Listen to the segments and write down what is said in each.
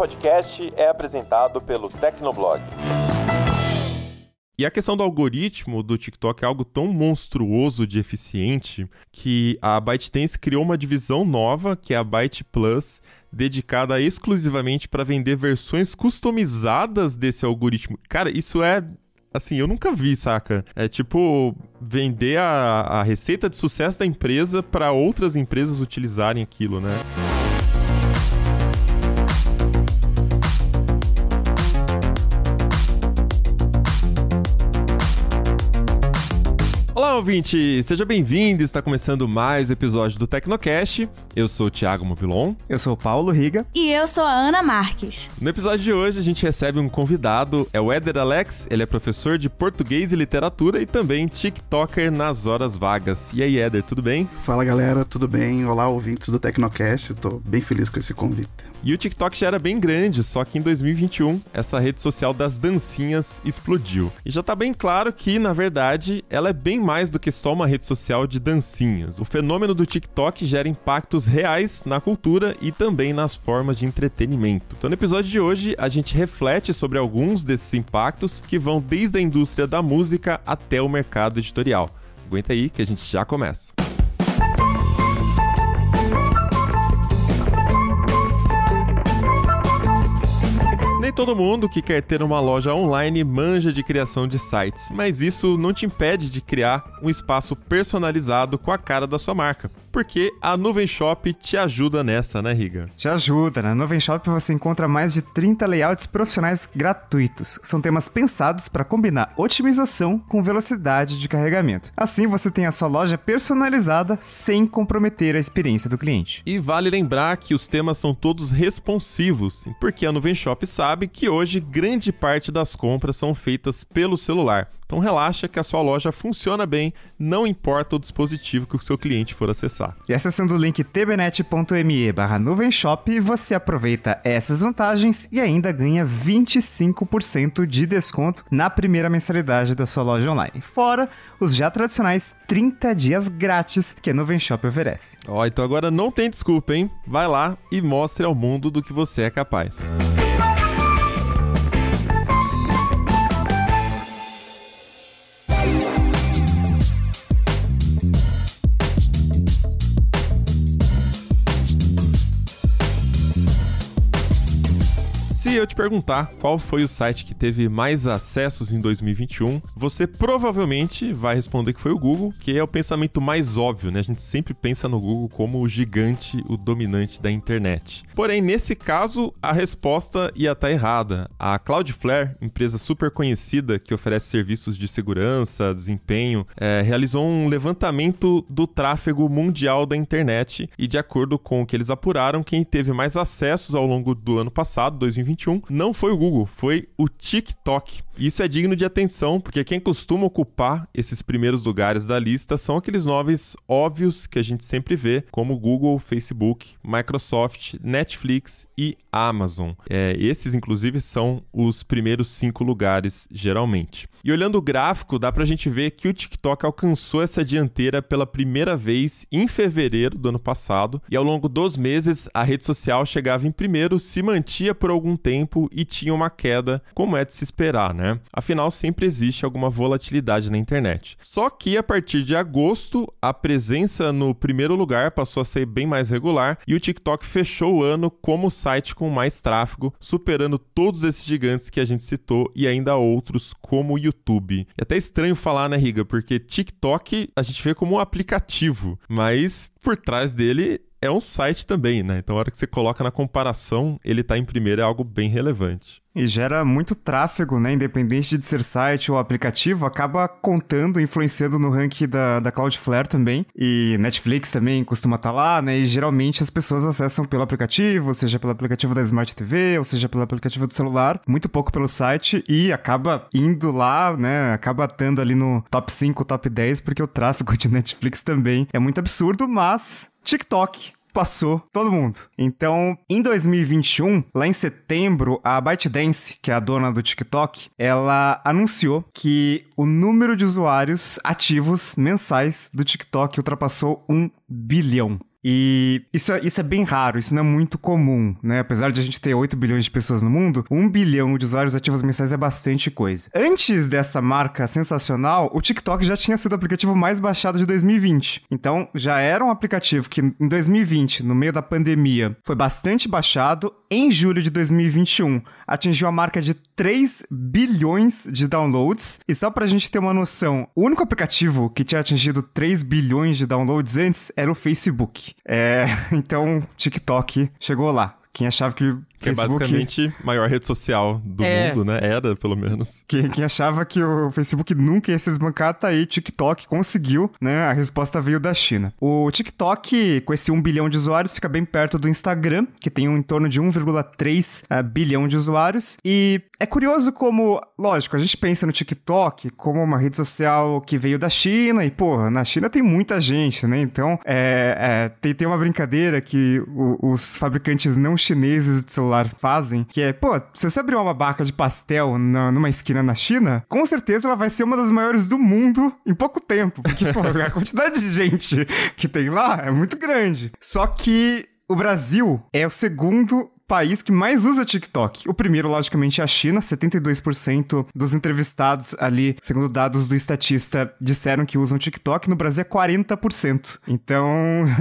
podcast é apresentado pelo Tecnoblog. E a questão do algoritmo do TikTok é algo tão monstruoso de eficiente que a ByteDance criou uma divisão nova, que é a Byte Plus, dedicada exclusivamente para vender versões customizadas desse algoritmo. Cara, isso é... assim, eu nunca vi, saca? É tipo vender a receita de sucesso da empresa para outras empresas utilizarem aquilo, né? Olá, ouvinte! Seja bem-vindo! Está começando mais um episódio do Tecnocast. Eu sou o Thiago Mobilon. Eu sou o Paulo Riga. E eu sou a Ana Marques. No episódio de hoje, a gente recebe um convidado, é o Éder Alex. Ele é professor de português e literatura e também TikToker nas horas vagas. E aí, Éder, tudo bem? Fala, galera, tudo bem? Olá, ouvintes do Tecnocast. Eu tô bem feliz com esse convite. E o TikTok já era bem grande, só que em 2021, essa rede social das dancinhas explodiu. E já tá bem claro que, na verdade, ela é bem mais do que só uma rede social de dancinhas. O fenômeno do TikTok gera impactos reais na cultura e também nas formas de entretenimento. Então, no episódio de hoje, a gente reflete sobre alguns desses impactos que vão desde a indústria da música até o mercado editorial. Aguenta aí que a gente já começa. Nem todo mundo que quer ter uma loja online manja de criação de sites, mas isso não te impede de criar um espaço personalizado com a cara da sua marca, porque a Nuvem Shop te ajuda nessa, né, Riga? Te ajuda. Na Nuvem Shop você encontra mais de 30 layouts profissionais gratuitos. São temas pensados para combinar otimização com velocidade de carregamento. Assim você tem a sua loja personalizada sem comprometer a experiência do cliente. E vale lembrar que os temas são todos responsivos, porque a Nuvem Shop sabe que hoje grande parte das compras são feitas pelo celular. Então relaxa que a sua loja funciona bem, não importa o dispositivo que o seu cliente for acessar. E acessando o link tbnet.me/nuvenshop, você aproveita essas vantagens e ainda ganha 25% de desconto na primeira mensalidade da sua loja online. Fora os já tradicionais 30 dias grátis que a Nuvem Shop oferece. Então agora não tem desculpa, hein? Vai lá e mostre ao mundo do que você é capaz. Se eu te perguntar qual foi o site que teve mais acessos em 2021, você provavelmente vai responder que foi o Google, que é o pensamento mais óbvio, né? A gente sempre pensa no Google como o gigante, o dominante da internet. Porém, nesse caso, a resposta ia estar errada. A Cloudflare, empresa super conhecida que oferece serviços de segurança, desempenho, realizou um levantamento do tráfego mundial da internet e, de acordo com o que eles apuraram, quem teve mais acessos ao longo do ano passado, 2021, não foi o Google, foi o TikTok. Isso é digno de atenção, porque quem costuma ocupar esses primeiros lugares da lista são aqueles nomes óbvios que a gente sempre vê, como Google, Facebook, Microsoft, Netflix e Amazon. Esses, inclusive, são os primeiros 5 lugares, geralmente. E olhando o gráfico, dá pra gente ver que o TikTok alcançou essa dianteira pela primeira vez em fevereiro do ano passado, e ao longo dos meses, a rede social chegava em primeiro, se mantinha por algum tempo e tinha uma queda, como é de se esperar, né? Afinal, sempre existe alguma volatilidade na internet. Só que a partir de agosto, a presença no primeiro lugar passou a ser bem mais regular e o TikTok fechou o ano como o site com mais tráfego, superando todos esses gigantes que a gente citou e ainda outros como o YouTube. É até estranho falar, né, Riga? Porque TikTok a gente vê como um aplicativo, mas por trás dele é um site também, né? Então, a hora que você coloca na comparação, ele tá em primeiro, é algo bem relevante. E gera muito tráfego, né? Independente de ser site ou aplicativo, acaba contando, influenciando no ranking da Cloudflare também. E Netflix também costuma estar lá, né? E geralmente as pessoas acessam pelo aplicativo, seja pelo aplicativo da Smart TV, ou seja pelo aplicativo do celular, muito pouco pelo site, e acaba indo lá, né? Acaba estando ali no top 5, top 10, porque o tráfego de Netflix também é muito absurdo, mas TikTok passou todo mundo. Então, em 2021, lá em setembro, a ByteDance, que é a dona do TikTok, ela anunciou que o número de usuários ativos mensais do TikTok ultrapassou 1 bilhão. E isso é bem raro, isso não é muito comum, né? Apesar de a gente ter 8 bilhões de pessoas no mundo, 1 bilhão de usuários ativos mensais é bastante coisa. Antes dessa marca sensacional, o TikTok já tinha sido o aplicativo mais baixado de 2020. Então, já era um aplicativo que em 2020, no meio da pandemia, foi bastante baixado. Em julho de 2021, atingiu a marca de 3 bilhões de downloads. E só pra gente ter uma noção, o único aplicativo que tinha atingido 3 bilhões de downloads antes era o Facebook. Então, TikTok chegou lá. Quem achava que o Que Facebook... é basicamente a maior rede social do mundo, né? Era, pelo menos. Quem achava que o Facebook nunca ia se esbancar, tá aí, TikTok conseguiu, né? A resposta veio da China. O TikTok, com esse 1 bilhão de usuários, fica bem perto do Instagram, que tem em torno de 1,3 bilhão de usuários. E é curioso como, lógico, a gente pensa no TikTok como uma rede social que veio da China, e, porra, na China tem muita gente, né? Então, tem uma brincadeira que os fabricantes não chineses de celular fazem, que é, se você abrir uma barraca de pastel numa esquina na China, com certeza ela vai ser uma das maiores do mundo em pouco tempo, porque, a quantidade de gente que tem lá é muito grande. Só que o Brasil é o segundo país que mais usa TikTok. O primeiro, logicamente, é a China. 72% dos entrevistados ali, segundo dados do Statista, disseram que usam TikTok. No Brasil é 40%. Então,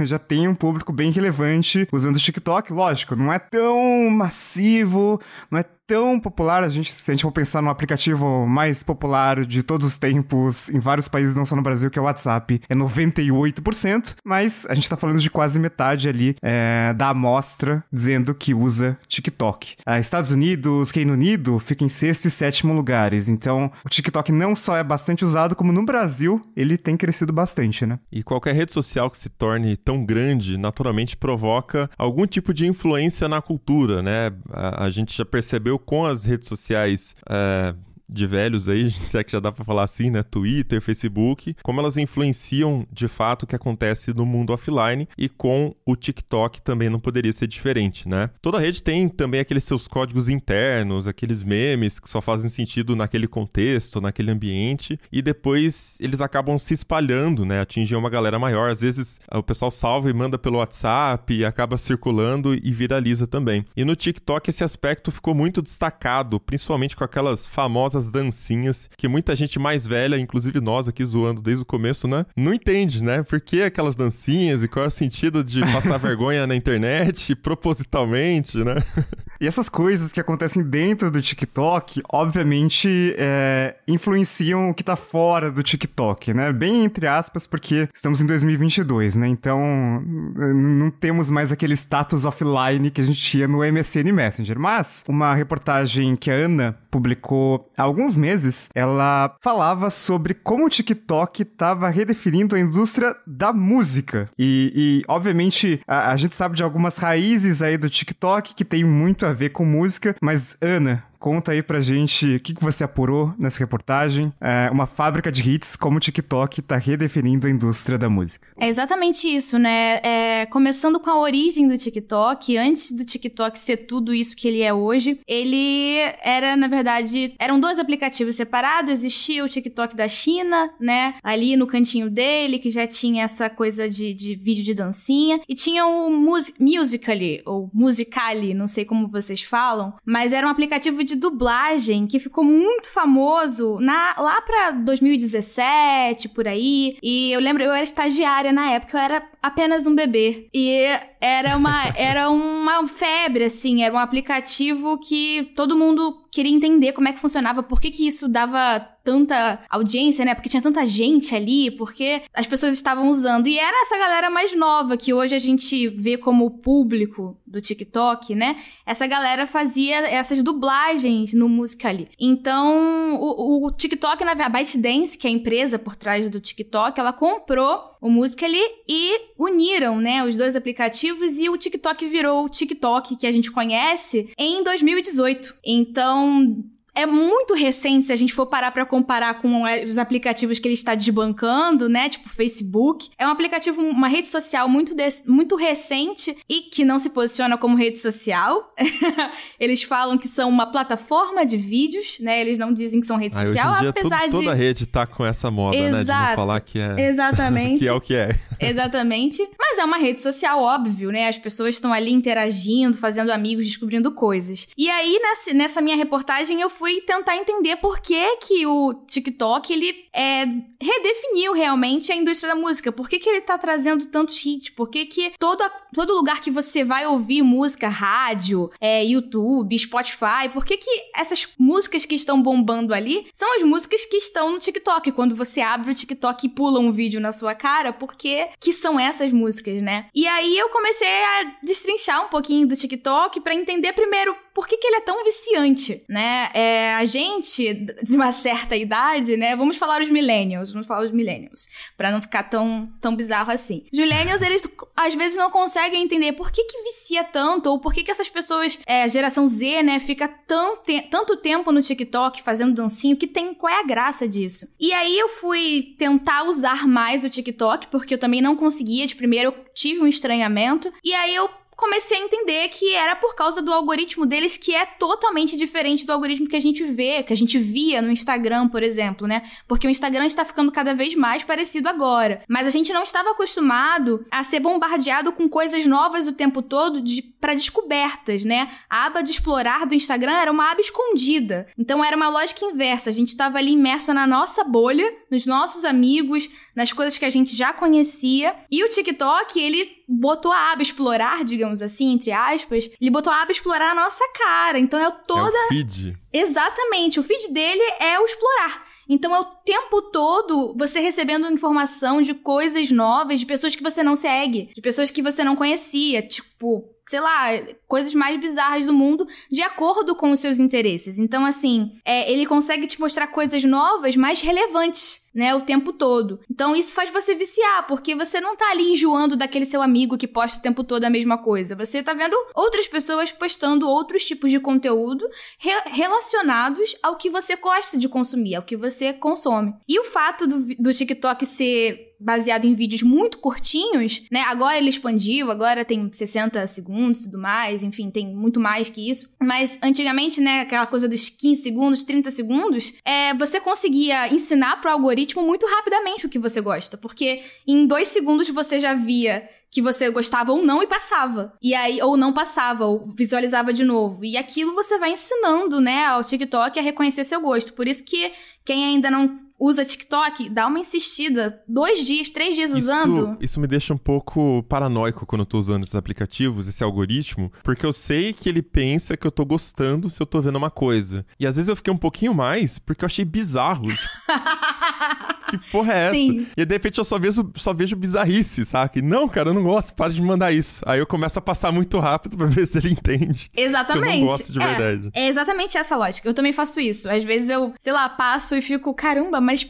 já tem um público bem relevante usando o TikTok. Lógico, não é tão massivo, não é tão popular. Se a gente for pensar no aplicativo mais popular de todos os tempos em vários países, não só no Brasil, que é o WhatsApp, é 98%, mas a gente tá falando de quase metade ali da amostra dizendo que usa TikTok. Estados Unidos, Reino Unido fica em 6º e 7º lugares. Então, o TikTok não só é bastante usado, como no Brasil ele tem crescido bastante, né? E qualquer rede social que se torne tão grande, naturalmente provoca algum tipo de influência na cultura, né? A gente já percebeu com as redes sociais de velhos aí, se é que já dá pra falar assim, né? Twitter, Facebook, como elas influenciam de fato o que acontece no mundo offline, e com o TikTok também não poderia ser diferente, né? Toda rede tem também aqueles seus códigos internos, aqueles memes que só fazem sentido naquele contexto, naquele ambiente, e depois eles acabam se espalhando, né? Atingem uma galera maior. Às vezes o pessoal salva e manda pelo WhatsApp e acaba circulando e viraliza também. E no TikTok esse aspecto ficou muito destacado, principalmente com aquelas famosas dancinhas que muita gente mais velha, inclusive nós aqui zoando desde o começo, né? Não entende, né? Por que aquelas dancinhas e qual é o sentido de passar vergonha na internet propositalmente, né? E essas coisas que acontecem dentro do TikTok, obviamente, influenciam o que tá fora do TikTok, né? Bem entre aspas, porque estamos em 2022, né? Então, não temos mais aquele status offline que a gente tinha no MSN Messenger. Mas, uma reportagem que a Ana publicou há alguns meses, ela falava sobre como o TikTok estava redefinindo a indústria da música. E obviamente, a gente sabe de algumas raízes aí do TikTok que tem muito a ver com música, mas Ana, conta aí pra gente o que você apurou nessa reportagem. Uma fábrica de hits como o TikTok tá redefinindo a indústria da música. É exatamente isso, né? Começando com a origem do TikTok, antes do TikTok ser tudo isso que ele é hoje, ele era, na verdade, eram dois aplicativos separados. Existia o TikTok da China, né? Ali no cantinho dele, que já tinha essa coisa de vídeo de dancinha. E tinha o Musical.ly, ou Musical.ly, não sei como vocês falam, mas era um aplicativo de dublagem que ficou muito famoso lá pra 2017, por aí. E eu lembro, eu era estagiária na época, eu era apenas um bebê. E era uma febre, assim, era um aplicativo que todo mundo queria entender como é que funcionava, por que isso dava tanta audiência, né? Porque tinha tanta gente ali, porque as pessoas estavam usando. E era essa galera mais nova, que hoje a gente vê como o público do TikTok, né? Essa galera fazia essas dublagens no Musical.ly. Então, o TikTok, a ByteDance, que é a empresa por trás do TikTok, ela comprou o Musical.ly e uniram, né, os dois aplicativos, e o TikTok virou o TikTok que a gente conhece em 2018. Então, é muito recente se a gente for parar pra comparar com os aplicativos que ele está desbancando, né? Tipo Facebook. É um aplicativo, uma rede social muito recente e que não se posiciona como rede social. Eles falam que são uma plataforma de vídeos, né? Eles não dizem que são rede social, hoje em dia, apesar de... toda rede tá com essa moda, né? De não falar que é... Exatamente. que é o que é. Exatamente. Mas é uma rede social, óbvio, né? As pessoas estão ali interagindo, fazendo amigos, descobrindo coisas. E aí, nessa minha reportagem, eu fui tentar entender por que o TikTok, ele redefiniu realmente a indústria da música. Por que ele tá trazendo tantos hits? Por que todo lugar que você vai ouvir música, rádio, YouTube, Spotify, por que essas músicas que estão bombando ali são as músicas que estão no TikTok? Quando você abre o TikTok e pula um vídeo na sua cara, por que são essas músicas, né? E aí eu comecei a destrinchar um pouquinho do TikTok pra entender primeiro por que ele é tão viciante, né? A gente, de uma certa idade, né? Vamos falar os millennials, pra não ficar tão bizarro assim. Os millennials, eles às vezes não conseguem entender por que vicia tanto, ou por que essas pessoas, a geração Z, né, fica tanto tempo no TikTok fazendo dancinho, qual é a graça disso? E aí eu fui tentar usar mais o TikTok, porque eu também não conseguia, de primeiro eu tive um estranhamento, e aí eu comecei a entender que era por causa do algoritmo deles, que é totalmente diferente do algoritmo que a gente via no Instagram, por exemplo, né? Porque o Instagram está ficando cada vez mais parecido agora. Mas a gente não estava acostumado a ser bombardeado com coisas novas o tempo todo para descobertas, né? A aba de explorar do Instagram era uma aba escondida. Então era uma lógica inversa. A gente estava ali imerso na nossa bolha, nos nossos amigos, nas coisas que a gente já conhecia. E o TikTok, ele botou a aba explorar, digamos assim, entre aspas, ele botou a aba explorar na nossa cara. Então é toda... É o feed. Exatamente. O feed dele é o explorar. Então é o tempo todo você recebendo informação de coisas novas, de pessoas que você não segue, de pessoas que você não conhecia, tipo, sei lá, coisas mais bizarras do mundo de acordo com os seus interesses. Então, assim, ele consegue te mostrar coisas novas, mais relevantes, né, o tempo todo. Então, isso faz você viciar, porque você não tá ali enjoando daquele seu amigo que posta o tempo todo a mesma coisa. Você tá vendo outras pessoas postando outros tipos de conteúdo relacionados ao que você gosta de consumir, ao que você consome. E o fato do TikTok ser baseado em vídeos muito curtinhos, né? Agora ele expandiu, agora tem 60 segundos e tudo mais, enfim, tem muito mais que isso. Mas antigamente, né, aquela coisa dos 15 segundos, 30 segundos, você conseguia ensinar pro algoritmo muito rapidamente o que você gosta, porque em 2 segundos você já via que você gostava ou não e passava. E aí, ou não passava, ou visualizava de novo. E aquilo você vai ensinando, né, ao TikTok a reconhecer seu gosto. Por isso que quem ainda não usa TikTok, dá uma insistida, 2 dias, 3 dias usando. Isso me deixa um pouco paranoico quando eu tô usando esses aplicativos, esse algoritmo, porque eu sei que ele pensa que eu tô gostando se eu tô vendo uma coisa. E às vezes eu fiquei um pouquinho mais, porque eu achei bizarro. Que porra é essa? Sim. E de repente eu só vejo bizarrice, sabe? Não, cara, eu não gosto, para de me mandar isso. Aí eu começo a passar muito rápido pra ver se ele entende. Exatamente. Que eu não gosto de verdade. É exatamente essa lógica. Eu também faço isso. Às vezes eu, sei lá, passo e fico, caramba, mas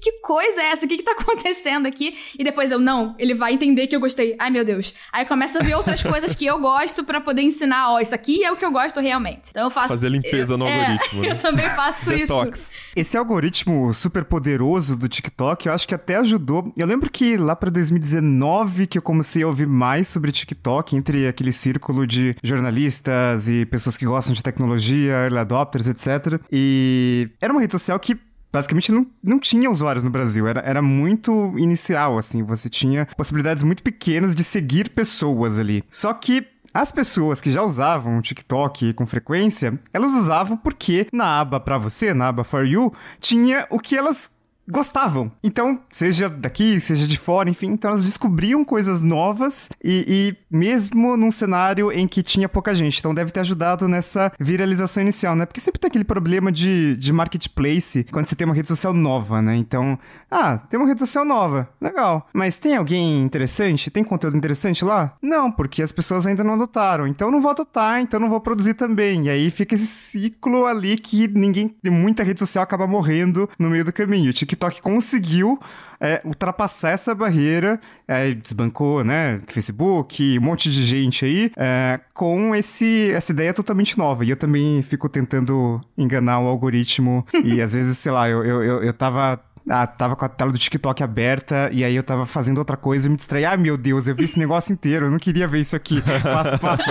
que coisa é essa? O que tá acontecendo aqui? E depois ele vai entender que eu gostei. Ai, meu Deus. Aí eu começo a ver outras coisas que eu gosto pra poder ensinar, isso aqui é o que eu gosto realmente. Então eu faço... Fazer limpeza no algoritmo, né? Eu também faço Detox. isso. Esse algoritmo super poderoso do TikTok, eu acho que até ajudou. Eu lembro que lá pra 2019 que eu comecei a ouvir mais sobre TikTok, entre aquele círculo de jornalistas e pessoas que gostam de tecnologia, early adopters, etc. E era uma rede social que basicamente não tinha usuários no Brasil, era muito inicial, assim, você tinha possibilidades muito pequenas de seguir pessoas ali. Só que as pessoas que já usavam o TikTok com frequência, elas usavam porque na aba pra você, na aba For You, tinha o que elas gostavam. Então, seja daqui, seja de fora, enfim, então elas descobriam coisas novas e mesmo num cenário em que tinha pouca gente. Então deve ter ajudado nessa viralização inicial, né? Porque sempre tem aquele problema de marketplace quando você tem uma rede social nova, né? Então, tem uma rede social nova, legal. Mas tem alguém interessante? Tem conteúdo interessante lá? Não, porque as pessoas ainda não adotaram. Então não vou adotar, então não vou produzir também. E aí fica esse ciclo ali que muita rede social acaba morrendo no meio do caminho. O TikTok TikTok conseguiu ultrapassar essa barreira, desbancou, né, Facebook, um monte de gente aí, com essa ideia totalmente nova. E eu também fico tentando enganar o algoritmo e às vezes, sei lá, eu tava com a tela do TikTok aberta e aí eu tava fazendo outra coisa e me distraí. Ah, meu Deus, eu vi esse negócio inteiro, eu não queria ver isso aqui.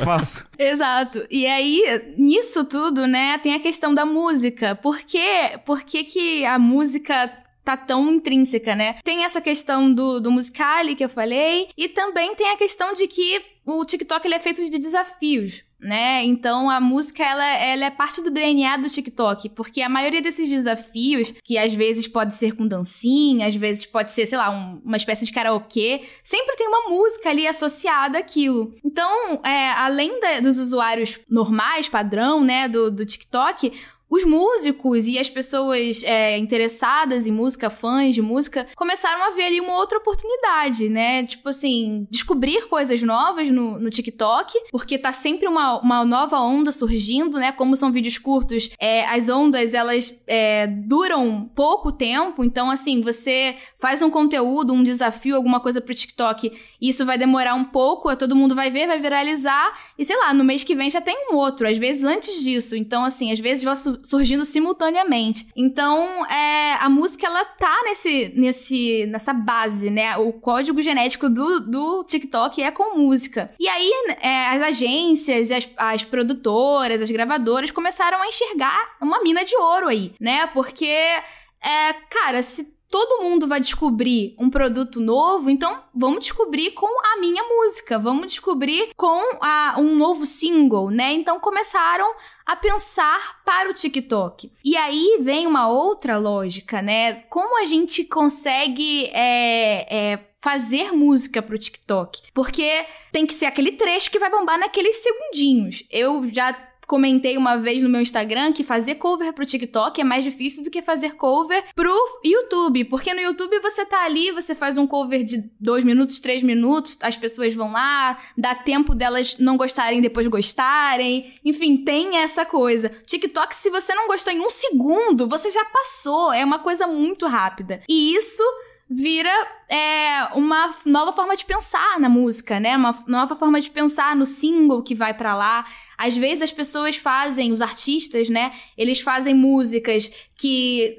Passo. Exato. E aí, nisso tudo, né, tem a questão da música. Por que a música tá tão intrínseca, né? Tem essa questão do Musical.ly que eu falei, e também tem a questão de que o TikTok ele é feito de desafios, né? Então a música ela é parte do DNA do TikTok, porque a maioria desses desafios, que às vezes pode ser com dancinha, às vezes pode ser, sei lá, uma espécie de karaokê, sempre tem uma música ali associada àquilo. Então, além dos usuários normais, padrão, né, do TikTok, os músicos e as pessoas interessadas em música, fãs de música, começaram a ver ali uma outra oportunidade, né? Tipo assim, descobrir coisas novas no TikTok, porque tá sempre uma nova onda surgindo, né? Como são vídeos curtos, as ondas, elas duram pouco tempo, então assim, você faz um conteúdo, um desafio, alguma coisa pro TikTok, e isso vai demorar um pouco, todo mundo vai ver, vai viralizar, e sei lá, no mês que vem já tem um outro, às vezes antes disso, então assim, às vezes vai surgindo simultaneamente. Então, a música, ela tá nessa base, né? O código genético do TikTok é com música. E aí, as agências, as produtoras, as gravadoras começaram a enxergar uma mina de ouro aí, né? Porque, cara, se todo mundo vai descobrir um produto novo, então vamos descobrir com a minha música, vamos descobrir com um novo single, né? Então começaram a pensar para o TikTok. E aí vem uma outra lógica, né? Como a gente consegue fazer música pro TikTok? Porque tem que ser aquele trecho que vai bombar naqueles segundinhos. Eu já comentei uma vez no meu Instagram que fazer cover pro TikTok é mais difícil do que fazer cover pro YouTube, porque no YouTube você tá ali, você faz um cover de 2 minutos, 3 minutos, as pessoas vão lá, dá tempo delas não gostarem, depois gostarem, enfim, tem essa coisa. TikTok, se você não gostou em 1 segundo, você já passou, é uma coisa muito rápida. E isso vira uma nova forma de pensar na música, né? Uma nova forma de pensar no single que vai pra lá. Às vezes as pessoas fazem, os artistas, né? Eles fazem músicas que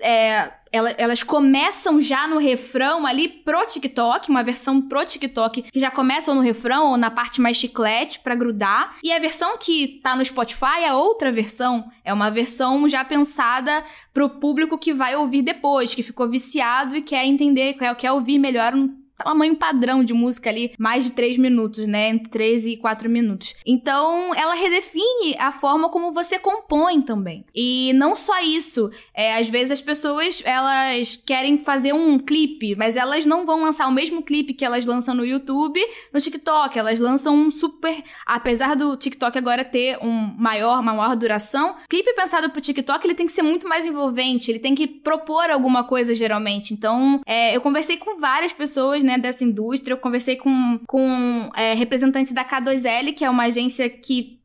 elas começam já no refrão ali pro TikTok, uma versão pro TikTok que já começa no refrão ou na parte mais chiclete pra grudar. E a versão que tá no Spotify é outra versão. É uma versão já pensada pro público que vai ouvir depois, que ficou viciado e quer entender, quer ouvir melhor um tamanho padrão de música ali, mais de 3 minutos, né? Entre 3 e 4 minutos. Então, ela redefine a forma como você compõe também. E não só isso. Às vezes as pessoas, elas querem fazer um clipe, mas elas não vão lançar o mesmo clipe que elas lançam no YouTube, no TikTok. Elas lançam um super... Apesar do TikTok agora ter uma maior duração, clipe pensado pro TikTok, ele tem que ser muito mais envolvente, ele tem que propor alguma coisa, geralmente. Então, eu conversei com várias pessoas, né, dessa indústria. Eu conversei com representantes da K2L, que é uma agência que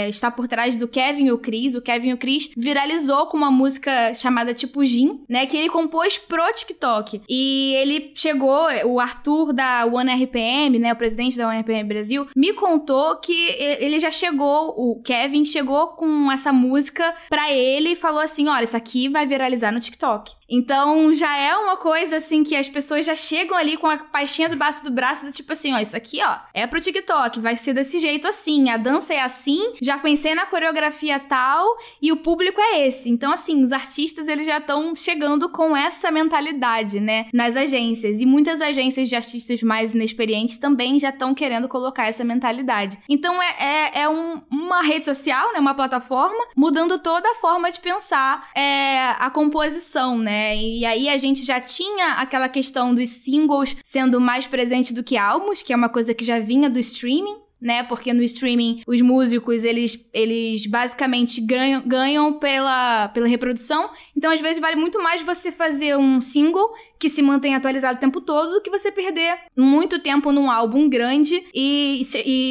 está por trás do Kevin e o Chris. O Kevin e o Chris viralizou com uma música chamada Tipo Gin, né, que ele compôs pro TikTok. E ele chegou, o Arthur da OneRPM, né, o presidente da OneRPM Brasil, me contou que ele já chegou, o Kevin chegou com essa música pra ele e falou assim, olha, isso aqui vai viralizar no TikTok. Então, já é uma coisa, assim, que as pessoas já chegam ali com a pastinha debaixo do braço, do tipo assim, ó, isso aqui, ó, é pro TikTok, vai ser desse jeito assim, a dança é assim, já pensei na coreografia tal, e o público é esse. Então, assim, os artistas, eles já estão chegando com essa mentalidade, né, nas agências. E muitas agências de artistas mais inexperientes também já estão querendo colocar essa mentalidade. Então, uma rede social, né, uma plataforma, mudando toda a forma de pensar a composição, né. E aí a gente já tinha aquela questão dos singles sendo mais presente do que álbuns, que é uma coisa que já vinha do streaming, né? Porque no streaming os músicos, eles basicamente ganham pela reprodução. Então, às vezes, vale muito mais você fazer um single que se mantém atualizado o tempo todo do que você perder muito tempo num álbum grande e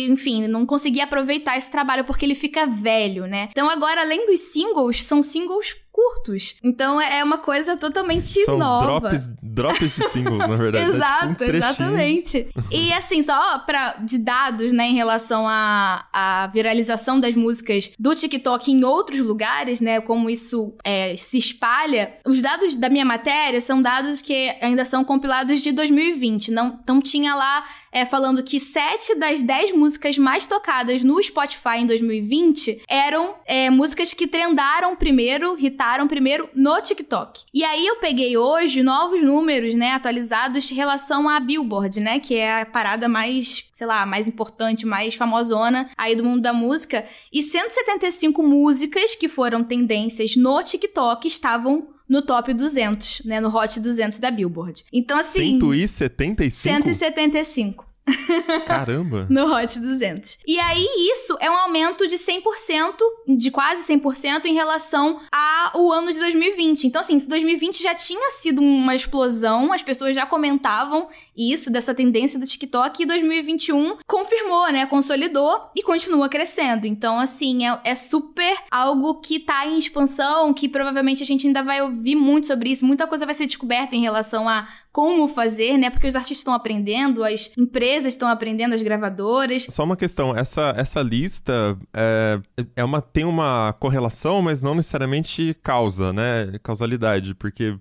enfim, não conseguir aproveitar esse trabalho porque ele fica velho, né? Então, agora, além dos singles, são singles curtos. Então é uma coisa totalmente São nova. drops de singles, na verdade. Exato, é tipo exatamente. E assim, só de dados, né, em relação à viralização das músicas do TikTok em outros lugares, né, como isso se espalha, os dados da minha matéria são dados que ainda são compilados de 2020. Então tinha lá falando que 7 das 10 músicas mais tocadas no Spotify em 2020 eram músicas que trendaram primeiro, hitaram primeiro no TikTok. E aí eu peguei hoje novos números, né, atualizados em relação à Billboard, né, que é a parada mais, sei lá, mais importante, mais famosona aí do mundo da música. E 175 músicas que foram tendências no TikTok estavam no top 200, né, no Hot 200 da Billboard. Então, assim... 175? 175. Caramba! No Hot 200. E aí, isso é um aumento de 100%, de quase 100% em relação ao ano de 2020. Então, assim, 2020 já tinha sido uma explosão, as pessoas já comentavam isso, dessa tendência do TikTok, e 2021 confirmou, né, consolidou e continua crescendo. Então, assim, é super algo que tá em expansão, que provavelmente a gente ainda vai ouvir muito sobre isso, muita coisa vai ser descoberta em relação a como fazer, né? Porque os artistas estão aprendendo, as empresas estão aprendendo, as gravadoras. Só uma questão, essa lista tem uma correlação, mas não necessariamente causa, né? Causalidade, porque,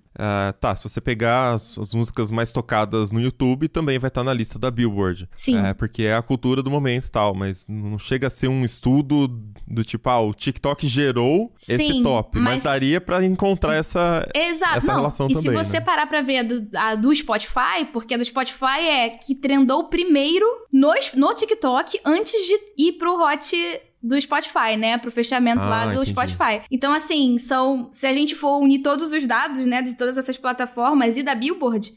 se você pegar as músicas mais tocadas no YouTube, também vai estar na lista da Billboard. Sim. Porque é a cultura do momento e tal, mas não chega a ser um estudo do tipo, o TikTok gerou esse top, mas daria pra encontrar essa relação também. E se você né? parar pra ver do Spotify, porque a do Spotify que trendou primeiro no TikTok antes de ir pro Hot do Spotify, né? Pro fechamento lá do entendi. Spotify. Então, assim, se a gente for unir todos os dados, né, de todas essas plataformas e da Billboard,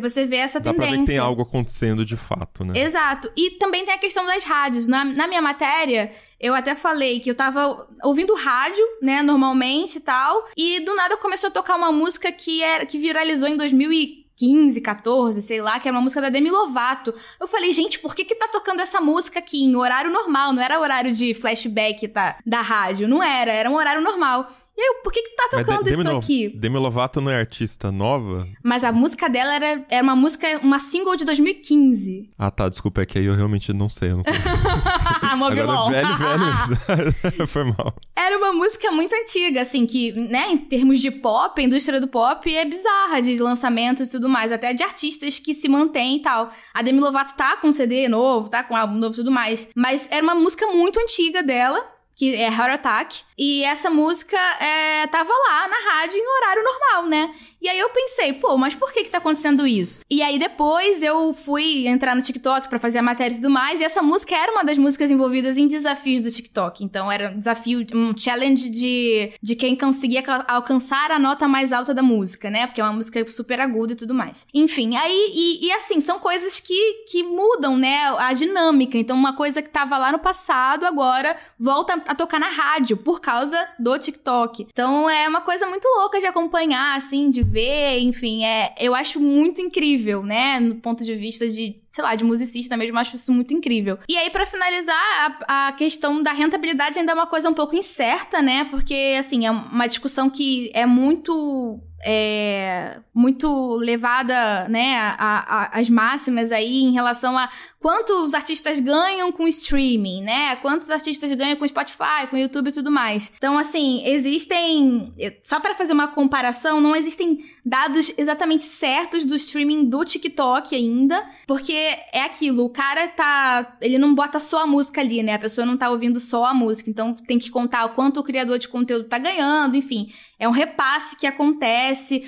você vê essa tendência. Dá pra ver que tem algo acontecendo de fato, né? Exato. E também tem a questão das rádios. Na minha matéria, eu até falei que eu tava ouvindo rádio, né, normalmente e tal, e do nada começou a tocar uma música que viralizou em 2015, 14, sei lá, que era uma música da Demi Lovato. Eu falei, gente, por que tá tocando essa música aqui em horário normal? Não era horário de flashback da rádio, não era um horário normal. E aí, por que tá tocando isso aqui? Demi Lovato não é artista nova? Mas a música dela era uma música, uma single de 2015. Ah, tá, desculpa, é que aí eu realmente não sei. Eu não Mobilol. Agora velho. Foi mal. Era uma música muito antiga, assim, que, né, em termos de pop, a indústria do pop é bizarra, de lançamentos e tudo mais, até de artistas que se mantêm e tal. A Demi Lovato tá com CD novo, tá com álbum novo e tudo mais. Mas era uma música muito antiga dela, que é Heart Attack, e essa música tava lá na rádio em horário normal, né? E aí eu pensei, mas por que tá acontecendo isso? E aí depois eu fui entrar no TikTok pra fazer a matéria e tudo mais, e essa música era uma das músicas envolvidas em desafios do TikTok. Então era um desafio, um challenge de quem conseguia alcançar a nota mais alta da música, né? Porque é uma música super aguda e tudo mais. Enfim, aí, e assim, são coisas que mudam, né? A dinâmica. Então uma coisa que tava lá no passado, agora volta a tocar na rádio, por causa do TikTok. Então é uma coisa muito louca de acompanhar, assim, de ver, enfim, eu acho muito incrível, né, no ponto de vista de, sei lá, de musicista mesmo, acho isso muito incrível. E aí, pra finalizar, a questão da rentabilidade ainda é uma coisa um pouco incerta, né, porque, assim, é uma discussão que é muito levada, né, às máximas aí em relação a quanto os artistas ganham com streaming, né, quantos artistas ganham com Spotify, com YouTube e tudo mais. Então, assim, só pra fazer uma comparação, não existem dados exatamente certos do streaming do TikTok ainda, porque é aquilo, o cara ele não bota só a música ali, né, a pessoa não tá ouvindo só a música, então tem que contar o quanto o criador de conteúdo tá ganhando, enfim, é um repasse que acontece,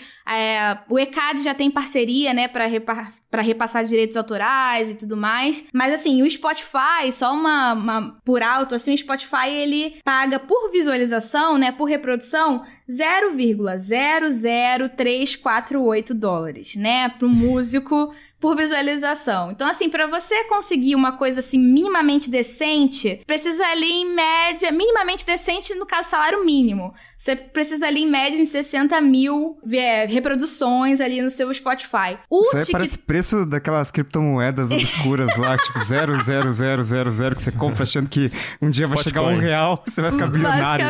o ECAD já tem parceria, né, pra repassar direitos autorais e tudo mais, mas assim, o Spotify, só por alto, assim, o Spotify, ele paga por visualização, né, por reprodução, $0,00348, né, pro músico por visualização. Então, assim, pra você conseguir uma coisa, assim, minimamente decente, precisa ali, em média, minimamente decente, no caso, salário mínimo. Você precisa ali, em média, em 60 mil reproduções ali no seu Spotify. Isso aí parece preço daquelas criptomoedas obscuras lá, tipo 0,0000, que você compra achando que um dia vai chegar R$1, você vai ficar bilionário.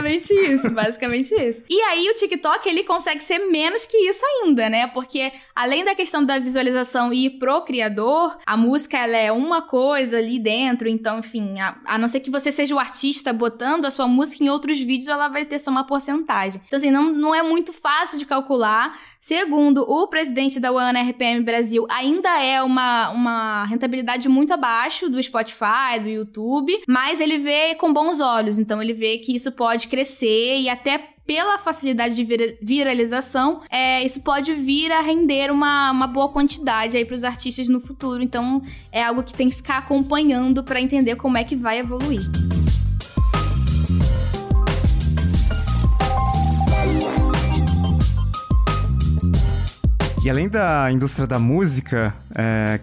Basicamente isso. E aí, o TikTok, ele consegue ser menos que isso ainda, né? Porque, além da questão da visualização ir pro criador, a música, ela é uma coisa ali dentro, então, enfim, a não ser que você seja o artista botando a sua música em outros vídeos, ela vai ter só uma porcentagem. Então, assim, não é muito fácil de calcular. Segundo o presidente da One RPM Brasil, ainda é uma rentabilidade muito abaixo do Spotify, do YouTube, mas ele vê com bons olhos. Então, ele vê que isso pode crescer e até pela facilidade de viralização, isso pode vir a render uma boa quantidade aí pros artistas no futuro. Então, é algo que tem que ficar acompanhando para entender como é que vai evoluir. E além da indústria da música,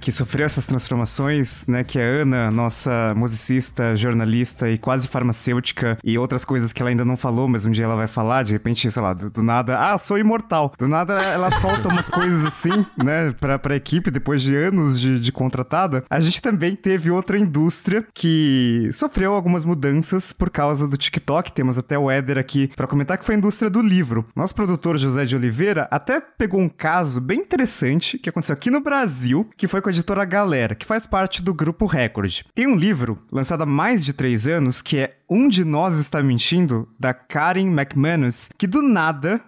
que sofreu essas transformações, né, que a Ana, nossa musicista, jornalista e quase farmacêutica, e outras coisas que ela ainda não falou, mas um dia ela vai falar, de repente, sei lá, do nada, sou imortal. Do nada ela solta umas coisas assim, né, pra equipe, depois de anos de contratada. A gente também teve outra indústria que sofreu algumas mudanças por causa do TikTok. Temos até o Éder aqui pra comentar, que foi a indústria do livro. Nosso produtor José de Oliveira até pegou um caso bem interessante que aconteceu aqui no Brasil, que foi com a editora Galera, que faz parte do Grupo Record. Tem um livro lançado há mais de 3 anos, que é Um de Nós Está Mentindo, da Karen McManus, que do nada,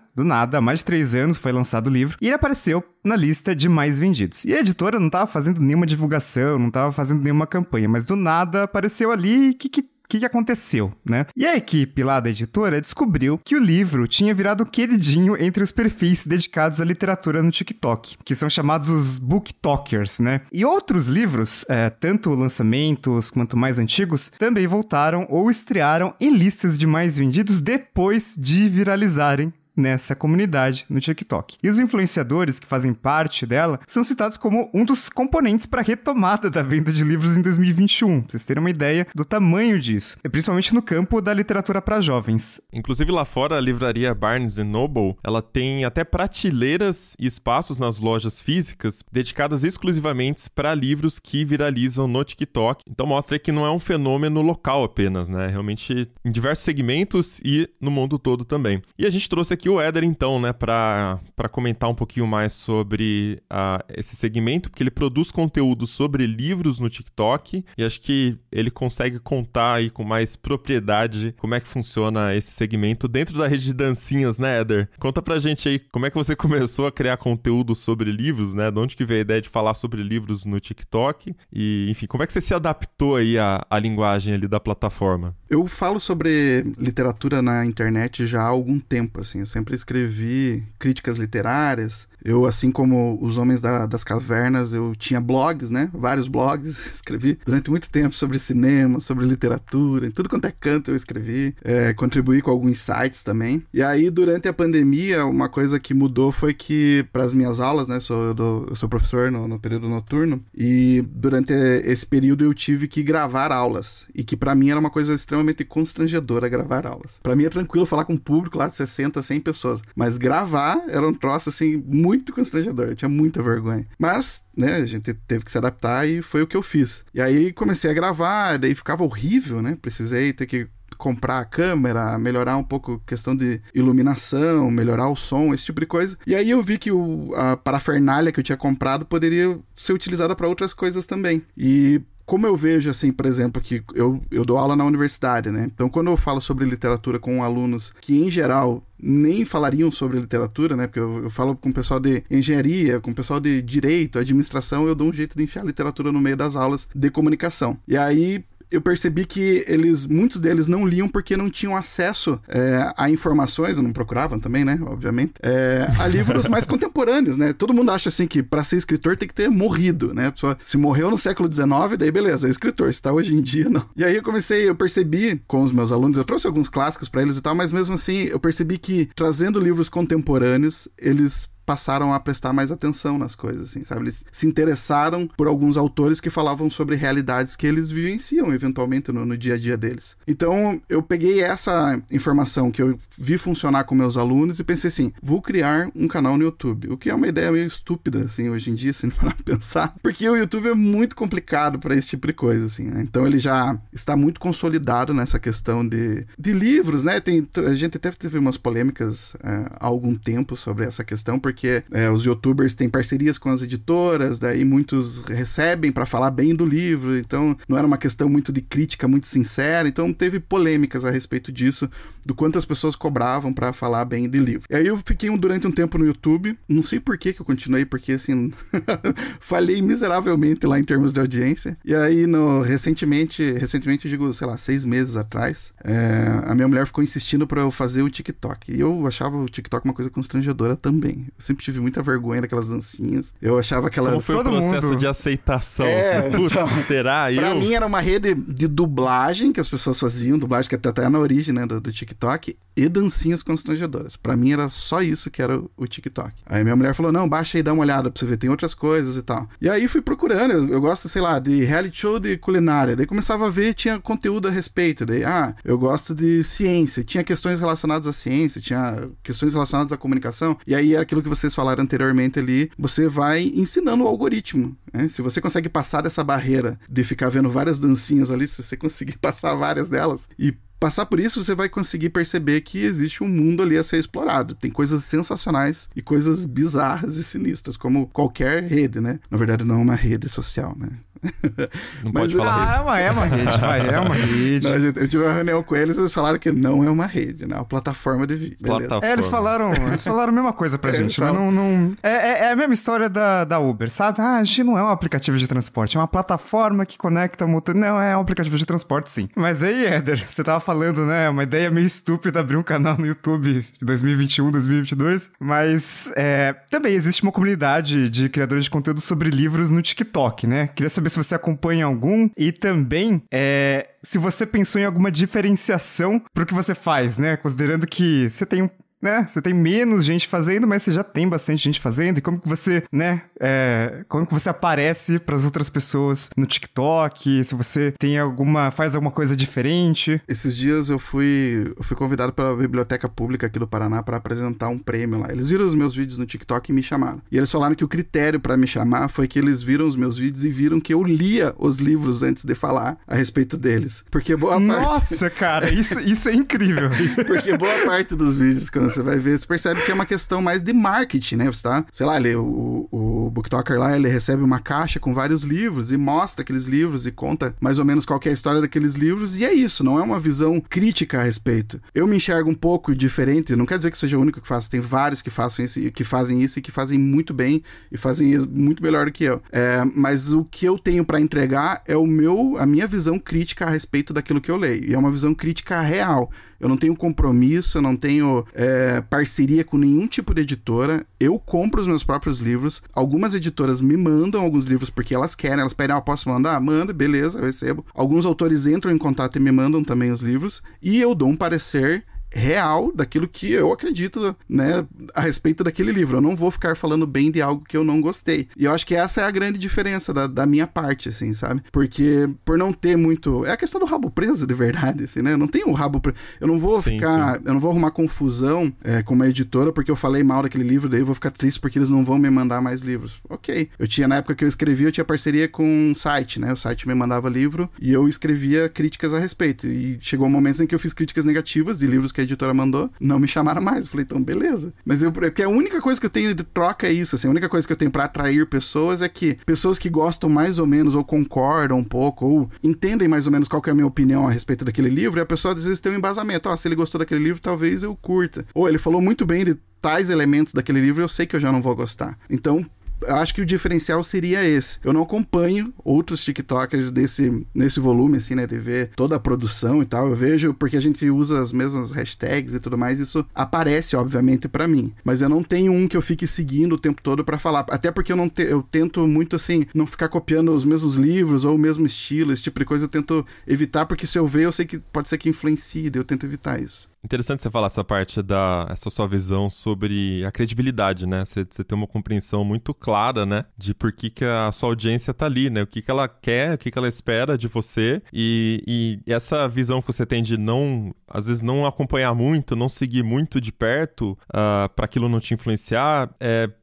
há mais de 3 anos foi lançado o livro, e ele apareceu na lista de mais vendidos. E a editora não estava fazendo nenhuma divulgação, não estava fazendo nenhuma campanha, mas do nada apareceu ali, o que aconteceu, né? E a equipe lá da editora descobriu que o livro tinha virado queridinho entre os perfis dedicados à literatura no TikTok, que são chamados os booktokers, né? E outros livros, tanto lançamentos quanto mais antigos, também voltaram ou estrearam em listas de mais vendidos depois de viralizarem nessa comunidade no TikTok. E os influenciadores que fazem parte dela são citados como um dos componentes para a retomada da venda de livros em 2021. Pra vocês terem uma ideia do tamanho disso. Principalmente no campo da literatura para jovens. Inclusive lá fora, a livraria Barnes & Noble, ela tem até prateleiras e espaços nas lojas físicas dedicadas exclusivamente para livros que viralizam no TikTok. Então mostra que não é um fenômeno local apenas, né? Realmente em diversos segmentos e no mundo todo também. E a gente trouxe aqui o Éder, então, né, para comentar um pouquinho mais sobre esse segmento, porque ele produz conteúdo sobre livros no TikTok, e acho que ele consegue contar aí com mais propriedade como é que funciona esse segmento dentro da rede de dancinhas, né, Éder? Conta pra gente aí como é que você começou a criar conteúdo sobre livros, né? De onde que veio a ideia de falar sobre livros no TikTok? E, enfim, como é que você se adaptou aí à linguagem ali da plataforma? Eu falo sobre literatura na internet já há algum tempo, assim. Eu sempre escrevi críticas literárias. Eu, assim como os homens das cavernas, eu tinha blogs, né? Vários blogs. Escrevi durante muito tempo sobre cinema, sobre literatura. Em tudo quanto é canto eu escrevi. Contribuí com alguns sites também. E aí, durante a pandemia, uma coisa que mudou foi que, para as minhas aulas, né? Eu sou professor no período noturno. E durante esse período eu tive que gravar aulas. E que para mim era uma coisa extremamente constrangedora gravar aulas. Para mim é tranquilo falar com um público lá de 60, 100 pessoas. Mas gravar era um troço, assim, muito constrangedor. Eu tinha muita vergonha. Mas, né, a gente teve que se adaptar e foi o que eu fiz. E aí comecei a gravar, daí ficava horrível, né? Precisei ter que comprar a câmera, melhorar um pouco a questão de iluminação, melhorar o som, esse tipo de coisa. E aí eu vi que a parafernália que eu tinha comprado poderia ser utilizada para outras coisas também. E como eu vejo, assim, por exemplo, que eu dou aula na universidade, né? Então, quando eu falo sobre literatura com alunos que, em geral, nem falariam sobre literatura, né? Porque eu falo com o pessoal de engenharia, com o pessoal de direito, administração, eu dou um jeito de enfiar literatura no meio das aulas de comunicação. E aí eu percebi que muitos deles não liam porque não tinham acesso a informações, não procuravam também, né, obviamente, a livros mais contemporâneos, né? Todo mundo acha assim que para ser escritor tem que ter morrido, né? A pessoa, se morreu no século XIX, daí beleza, é escritor. Se tá hoje em dia, não. E aí eu percebi com os meus alunos, eu trouxe alguns clássicos para eles e tal, mas mesmo assim eu percebi que trazendo livros contemporâneos, eles passaram a prestar mais atenção nas coisas, assim, sabe? Eles se interessaram por alguns autores que falavam sobre realidades que eles vivenciam, eventualmente, no dia a dia deles. Então, eu peguei essa informação que eu vi funcionar com meus alunos e pensei assim, vou criar um canal no YouTube, o que é uma ideia meio estúpida, assim, hoje em dia, se não parar pra pensar, porque o YouTube é muito complicado para esse tipo de coisa, assim, né? Então, ele já está muito consolidado nessa questão de livros, né? A gente até teve umas polêmicas há algum tempo sobre essa questão, porque os youtubers têm parcerias com as editoras, daí muitos recebem para falar bem do livro, então não era uma questão muito de crítica, muito sincera, então teve polêmicas a respeito disso, do quanto as pessoas cobravam para falar bem de livro. E aí eu fiquei durante um tempo no YouTube, não sei por que eu continuei, porque assim, falhei miseravelmente lá em termos de audiência, e aí recentemente eu digo, sei lá, 6 meses atrás, a minha mulher ficou insistindo para eu fazer o TikTok, e eu achava o TikTok uma coisa constrangedora também, eu sempre tive muita vergonha daquelas dancinhas, eu achava aquelas... Como foi o processo de aceitação? Putz, então, será? Pra mim era uma rede de dublagem que as pessoas faziam, dublagem que até na origem, né, do TikTok, e dancinhas constrangedoras. Pra mim era só isso que era o TikTok. Aí minha mulher falou, não, baixa aí, dá uma olhada pra você ver, tem outras coisas e tal. E aí fui procurando, eu gosto, sei lá, de reality show de culinária, daí começava a ver, tinha conteúdo a respeito, daí, eu gosto de ciência, tinha questões relacionadas à ciência, tinha questões relacionadas à comunicação, e aí era aquilo que vocês falaram anteriormente ali, você vai ensinando o algoritmo, né? Se você consegue passar dessa barreira de ficar vendo várias dancinhas ali, se você conseguir passar várias delas e passar por isso, você vai conseguir perceber que existe um mundo ali a ser explorado. Tem coisas sensacionais e coisas bizarras e sinistras, como qualquer rede, né? Na verdade, não é uma rede social, né? Não pode falar rede. É uma rede, é uma rede. Não, eu tive uma reunião com eles e eles falaram que não é uma rede, né? É uma plataforma de vídeo. Eles falaram a mesma coisa pra gente, mas não... É a mesma história da Uber, sabe? A gente não é um aplicativo de transporte, é uma plataforma que conecta motor... Não, é um aplicativo de transporte, sim. Mas aí, Éder, você tava falando, né? Uma ideia meio estúpida abrir um canal no YouTube de 2021, 2022, mas também existe uma comunidade de criadores de conteúdo sobre livros no TikTok, né? Queria saber se você acompanha algum e também se você pensou em alguma diferenciação pro que você faz, né? Considerando que você tem você tem menos gente fazendo, mas você já tem bastante gente fazendo, e como que você, como que você aparece pras outras pessoas no TikTok, se você faz alguma coisa diferente. Esses dias eu fui convidado pela Biblioteca Pública aqui do Paraná para apresentar um prêmio lá. Eles viram os meus vídeos no TikTok e me chamaram. E eles falaram que o critério para me chamar foi que eles viram os meus vídeos e viram que eu lia os livros antes de falar a respeito deles. Porque boa parte... Nossa, cara, isso é incrível. Porque boa parte dos vídeos, quando você vai ver, você percebe que é uma questão mais de marketing, né? Você tá, sei lá, o BookToker lá, ele recebe uma caixa com vários livros e mostra aqueles livros e conta mais ou menos qual que é a história daqueles livros, e é isso, não é uma visão crítica a respeito. Eu me enxergo um pouco diferente, não quer dizer que seja o único que faça, tem vários que fazem isso e que fazem muito bem e fazem muito melhor do que eu. Mas o que eu tenho pra entregar é a minha visão crítica a respeito daquilo que eu leio, e é uma visão crítica real. Eu não tenho compromisso, eu não tenho parceria com nenhum tipo de editora. Eu compro os meus próprios livros. Algumas editoras me mandam alguns livros porque elas querem. Elas pedem, posso mandar? Manda, beleza, eu recebo. Alguns autores entram em contato e me mandam também os livros. E eu dou um parecer real daquilo que eu acredito, né, a respeito daquele livro. Eu não vou ficar falando bem de algo que eu não gostei. E eu acho que essa é a grande diferença da minha parte, assim, sabe? Porque por não ter muito... É a questão do rabo preso, de verdade, assim, né? Eu não tenho o rabo preso. Eu não vou eu não vou arrumar confusão com uma editora porque eu falei mal daquele livro, daí eu vou ficar triste porque eles não vão me mandar mais livros. Ok. Na época que eu escrevia, eu tinha parceria com um site, né? O site me mandava livro e eu escrevia críticas a respeito. E chegou um momento em que eu fiz críticas negativas de livros que a editora mandou, não me chamaram mais. Eu falei, então, beleza. Mas porque a única coisa que eu tenho de troca é isso, assim, a única coisa que eu tenho pra atrair pessoas é que pessoas que gostam mais ou menos, ou concordam um pouco, ou entendem mais ou menos qual que é a minha opinião a respeito daquele livro, e a pessoa às vezes tem um embasamento. Se ele gostou daquele livro, talvez eu curta. Ou ele falou muito bem de tais elementos daquele livro, eu sei que eu já não vou gostar. Então, eu acho que o diferencial seria esse. Eu não acompanho outros TikTokers nesse volume, assim, né, de ver toda a produção e tal. Eu vejo porque a gente usa as mesmas hashtags e tudo mais, isso aparece, obviamente, pra mim. Mas eu não tenho um que eu fique seguindo o tempo todo pra falar. Até porque eu tento muito, assim, não ficar copiando os mesmos livros ou o mesmo estilo, esse tipo de coisa eu tento evitar, porque se eu ver, eu sei que pode ser que influencie, eu tento evitar isso. Interessante você falar essa parte essa sua visão sobre a credibilidade, né? Você tem uma compreensão muito clara, né? De por que a sua audiência tá ali, né? O que ela quer, o que ela espera de você. E essa visão que você tem de às vezes não acompanhar muito, não seguir muito de perto para aquilo não te influenciar,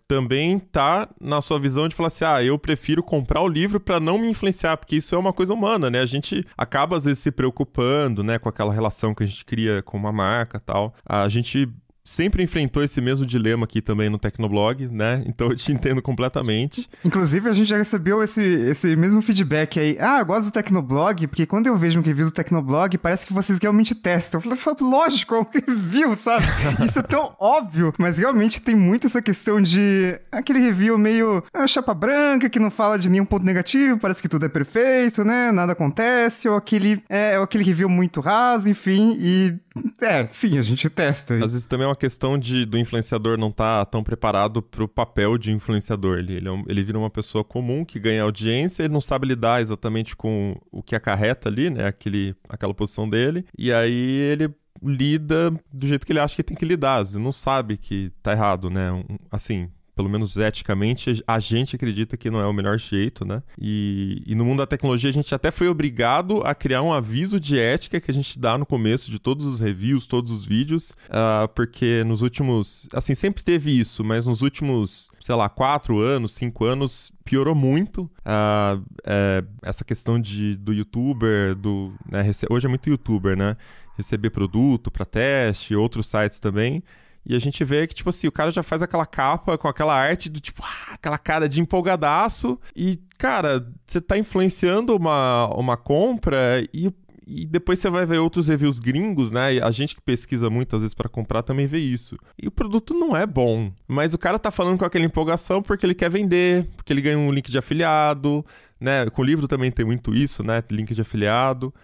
também tá na sua visão de falar assim, eu prefiro comprar o livro para não me influenciar, porque isso é uma coisa humana, né? A gente acaba, às vezes, se preocupando, né, com aquela relação que a gente cria com uma marca e tal. A gente sempre enfrentou esse mesmo dilema aqui também no Tecnoblog, né? Então eu te entendo completamente. Inclusive, a gente já recebeu esse mesmo feedback aí. Eu gosto do Tecnoblog, porque quando eu vejo um review do Tecnoblog, parece que vocês realmente testam. Eu falei, lógico, é um review, sabe? Isso é tão óbvio. Mas realmente tem muito essa questão de aquele review meio chapa branca, que não fala de nenhum ponto negativo, parece que tudo é perfeito, né? Nada acontece, ou aquele review muito raso, enfim, sim, a gente testa. Às vezes também é uma questão do influenciador não estar tão preparado pro papel de influenciador. Ele vira uma pessoa comum que ganha audiência, ele não sabe lidar exatamente com o que acarreta ali, né? Aquela posição dele. E aí ele lida do jeito que ele acha que tem que lidar. Ele não sabe que tá errado, né? Assim, pelo menos eticamente, a gente acredita que não é o melhor jeito, né? E no mundo da tecnologia, a gente até foi obrigado a criar um aviso de ética que a gente dá no começo de todos os reviews, todos os vídeos, porque nos últimos... Assim, sempre teve isso, mas nos últimos, 4 anos, 5 anos, piorou muito essa questão do youtuber, né? Hoje é muito youtuber, né? Receber produto para teste, outros sites também. E a gente vê que, tipo assim, o cara já faz aquela capa com aquela arte do tipo, aquela cara de empolgadaço. E, cara, você tá influenciando uma compra e depois você vai ver outros reviews gringos, né? E a gente que pesquisa muitas vezes pra comprar também vê isso. E o produto não é bom. Mas o cara tá falando com aquela empolgação porque ele quer vender, porque ele ganha um link de afiliado, né? Com o livro também tem muito isso, né? Link de afiliado.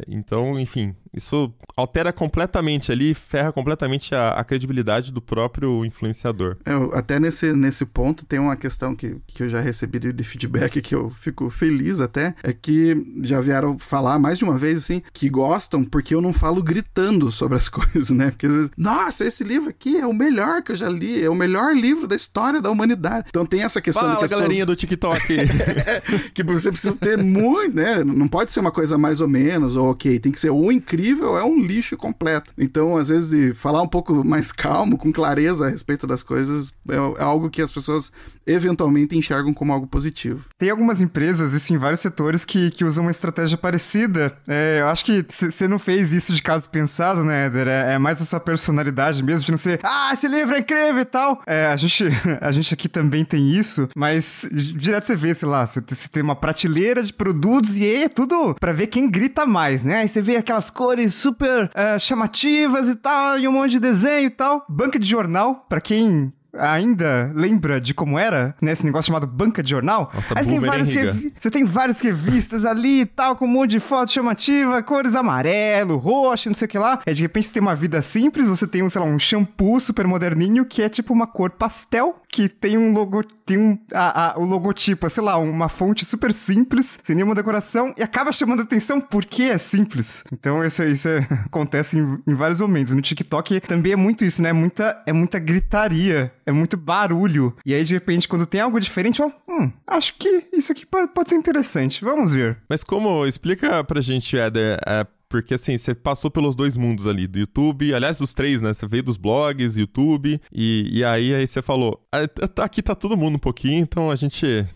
Então, enfim, isso altera completamente ali, ferra completamente a credibilidade do próprio influenciador. Até nesse ponto tem uma questão que eu já recebi de feedback que eu fico feliz até, é que já vieram falar mais de uma vez, assim, que gostam porque eu não falo gritando sobre as coisas, né? Porque às vezes, nossa, esse livro aqui é o melhor que eu já li, é o melhor livro da história da humanidade. Então tem essa questão de que as galerinha do TikTok. Que você precisa ter muito, né? Não pode ser uma coisa mais ou menos, ou ok, tem que ser ou incrível ou é um lixo completo. Então, às vezes, de falar um pouco mais calmo, com clareza a respeito das coisas, é algo que as pessoas eventualmente enxergam como algo positivo. Tem algumas empresas, isso em vários setores, que usam uma estratégia parecida. Eu acho que você não fez isso de caso pensado, né, Éder? É mais a sua personalidade mesmo, de não ser, esse livro é incrível e tal. A gente aqui também tem isso, mas direto você vê, sei lá, você tem uma prateleira de produtos e é tudo pra ver quem grita mais, né? Aí você vê aquelas cores super chamativas e tal, e um monte de desenho e tal. Banca de jornal, pra quem ainda lembra de como era, né, esse negócio chamado banca de jornal. Nossa, aí você tem várias revistas ali e tal, com um monte de foto chamativa, cores amarelo, roxo, não sei o que lá. Aí de repente você tem uma vida simples, você tem um shampoo super moderninho que é tipo uma cor pastel, que tem um logo, o logotipo, sei lá, uma fonte super simples, sem nenhuma decoração, e acaba chamando atenção porque é simples. Então isso acontece em vários momentos. No TikTok também é muito isso, né? É muita gritaria. É muito barulho. E aí, de repente, quando tem algo diferente, acho que isso aqui pode ser interessante. Vamos ver. Mas explica pra gente, Éder, porque assim, você passou pelos dois mundos ali, do YouTube, aliás, os três, né? Você veio dos blogs, YouTube, e aí você falou, aqui tá todo mundo um pouquinho, então a gente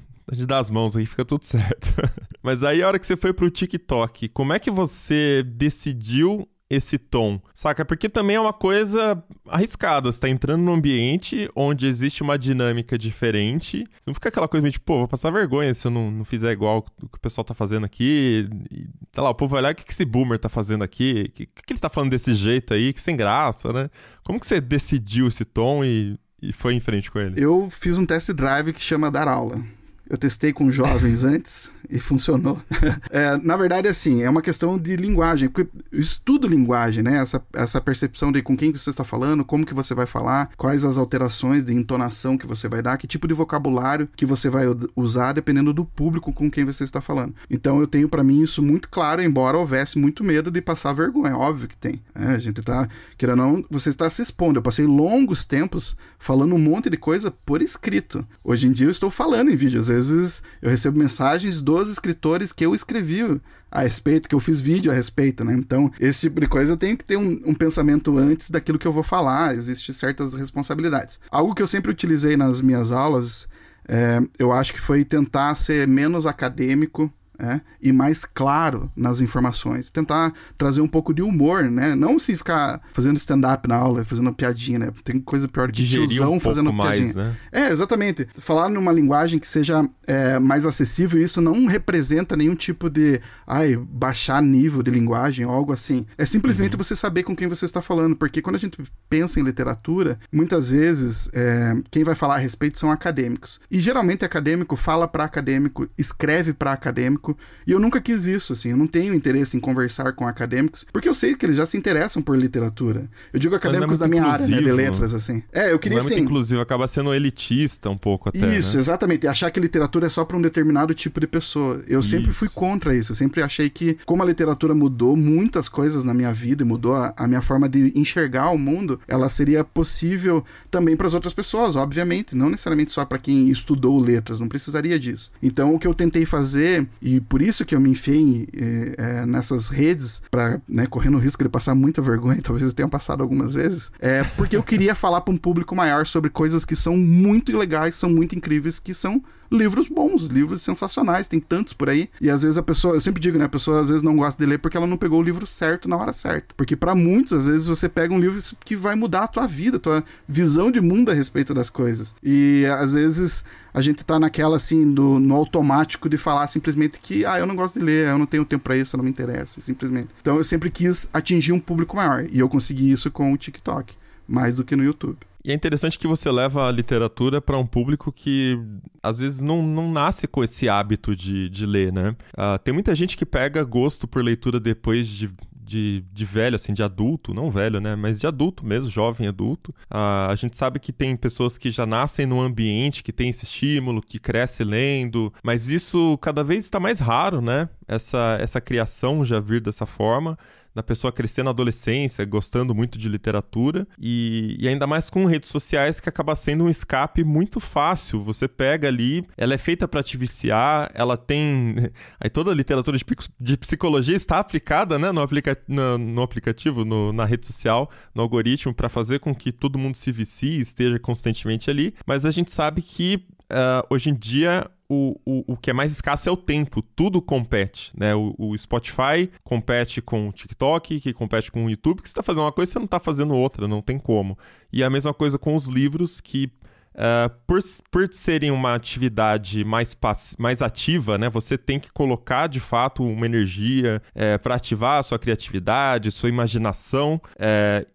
dá as mãos aí, fica tudo certo. Mas aí, a hora que você foi pro TikTok, como é que você decidiu esse tom, saca? Porque também é uma coisa arriscada. Você tá entrando num ambiente onde existe uma dinâmica diferente. Você não fica aquela coisa meio tipo, vou passar vergonha se eu não fizer igual o que o pessoal tá fazendo aqui. E, sei lá, o povo vai olhar, o que esse boomer tá fazendo aqui? O que ele tá falando desse jeito aí? Que sem graça, né? Como que você decidiu esse tom e foi em frente com ele? Eu fiz um test drive que chama dar aula. Eu testei com jovens antes e funcionou. Na verdade, assim, é uma questão de linguagem, porque eu estudo linguagem, né? Essa percepção de com quem que você está falando, como que você vai falar, quais as alterações de entonação que você vai dar, que tipo de vocabulário que você vai usar, dependendo do público com quem você está falando. Então eu tenho para mim isso muito claro, embora houvesse muito medo de passar vergonha, óbvio que tem. A gente tá, querendo ou não, você está se expondo. Eu passei longos tempos falando um monte de coisa por escrito. Hoje em dia eu estou falando em vídeo, às vezes eu recebo mensagens dos escritores que eu escrevi a respeito, que eu fiz vídeo a respeito, né? Então, esse tipo de coisa eu tenho que ter um pensamento antes daquilo que eu vou falar, existem certas responsabilidades. Algo que eu sempre utilizei nas minhas aulas, eu acho que foi tentar ser menos acadêmico, e mais claro nas informações. Tentar trazer um pouco de humor, né? Não se ficar fazendo stand-up na aula, fazendo piadinha, né? Tem coisa pior que tiozão fazendo piadinha. Né? Exatamente. Falar numa linguagem que seja mais acessível, isso não representa nenhum tipo de baixar nível de linguagem ou algo assim. É simplesmente você saber com quem você está falando, porque quando a gente pensa em literatura, muitas vezes quem vai falar a respeito são acadêmicos. E geralmente acadêmico fala para acadêmico, escreve para acadêmico. E eu nunca quis isso, assim, eu não tenho interesse em conversar com acadêmicos, porque eu sei que eles já se interessam por literatura. Eu digo acadêmicos da minha área, né, de letras, assim. Eu queria, assim... inclusive, acaba sendo elitista um pouco até, Isso, né? Exatamente. Achar que literatura é só para um determinado tipo de pessoa. Eu sempre fui contra isso. Eu sempre achei que, como a literatura mudou muitas coisas na minha vida e mudou a minha forma de enxergar o mundo, ela seria possível também para as outras pessoas, obviamente. Não necessariamente só para quem estudou letras, não precisaria disso. Então, o que eu tentei fazer... E por isso que eu me enfiei nessas redes, para, né, correndo o risco de passar muita vergonha, talvez eu tenha passado algumas vezes, porque eu queria falar para um público maior sobre coisas que são muito legais, são muito incríveis, que são livros bons, livros sensacionais, tem tantos por aí. E às vezes a pessoa, eu sempre digo, né, a pessoa às vezes não gosta de ler porque ela não pegou o livro certo na hora certa. Porque para muitos, às vezes você pega um livro que vai mudar a tua vida, a tua visão de mundo a respeito das coisas. E às vezes a gente tá naquela, assim, no automático de falar simplesmente que, eu não gosto de ler, eu não tenho tempo pra isso, eu não me interessa, simplesmente. Então eu sempre quis atingir um público maior, e eu consegui isso com o TikTok, mais do que no YouTube. E é interessante que você leva a literatura para um público que, às vezes, não nasce com esse hábito de ler, né? Tem muita gente que pega gosto por leitura depois de velho, assim, de adulto, não velho, né, mas de adulto mesmo, jovem adulto. A gente sabe que tem pessoas que já nascem num ambiente que tem esse estímulo, que cresce lendo, mas isso cada vez está mais raro, né, essa criação já vir dessa forma, da pessoa crescer na adolescência, gostando muito de literatura, e ainda mais com redes sociais, que acaba sendo um escape muito fácil. Você pega ali, ela é feita para te viciar, ela tem... Aí toda a literatura de psicologia está aplicada, né, no aplicativo, na rede social, no algoritmo, para fazer com que todo mundo se vicie, esteja constantemente ali, mas a gente sabe que hoje em dia o que é mais escasso é o tempo, tudo compete, né? O Spotify compete com o TikTok, que compete com o YouTube, que você está fazendo uma coisa e você não está fazendo outra, não tem como. E a mesma coisa com os livros, que por serem uma atividade mais ativa, né? Você tem que colocar, de fato, uma energia para ativar a sua criatividade, sua imaginação.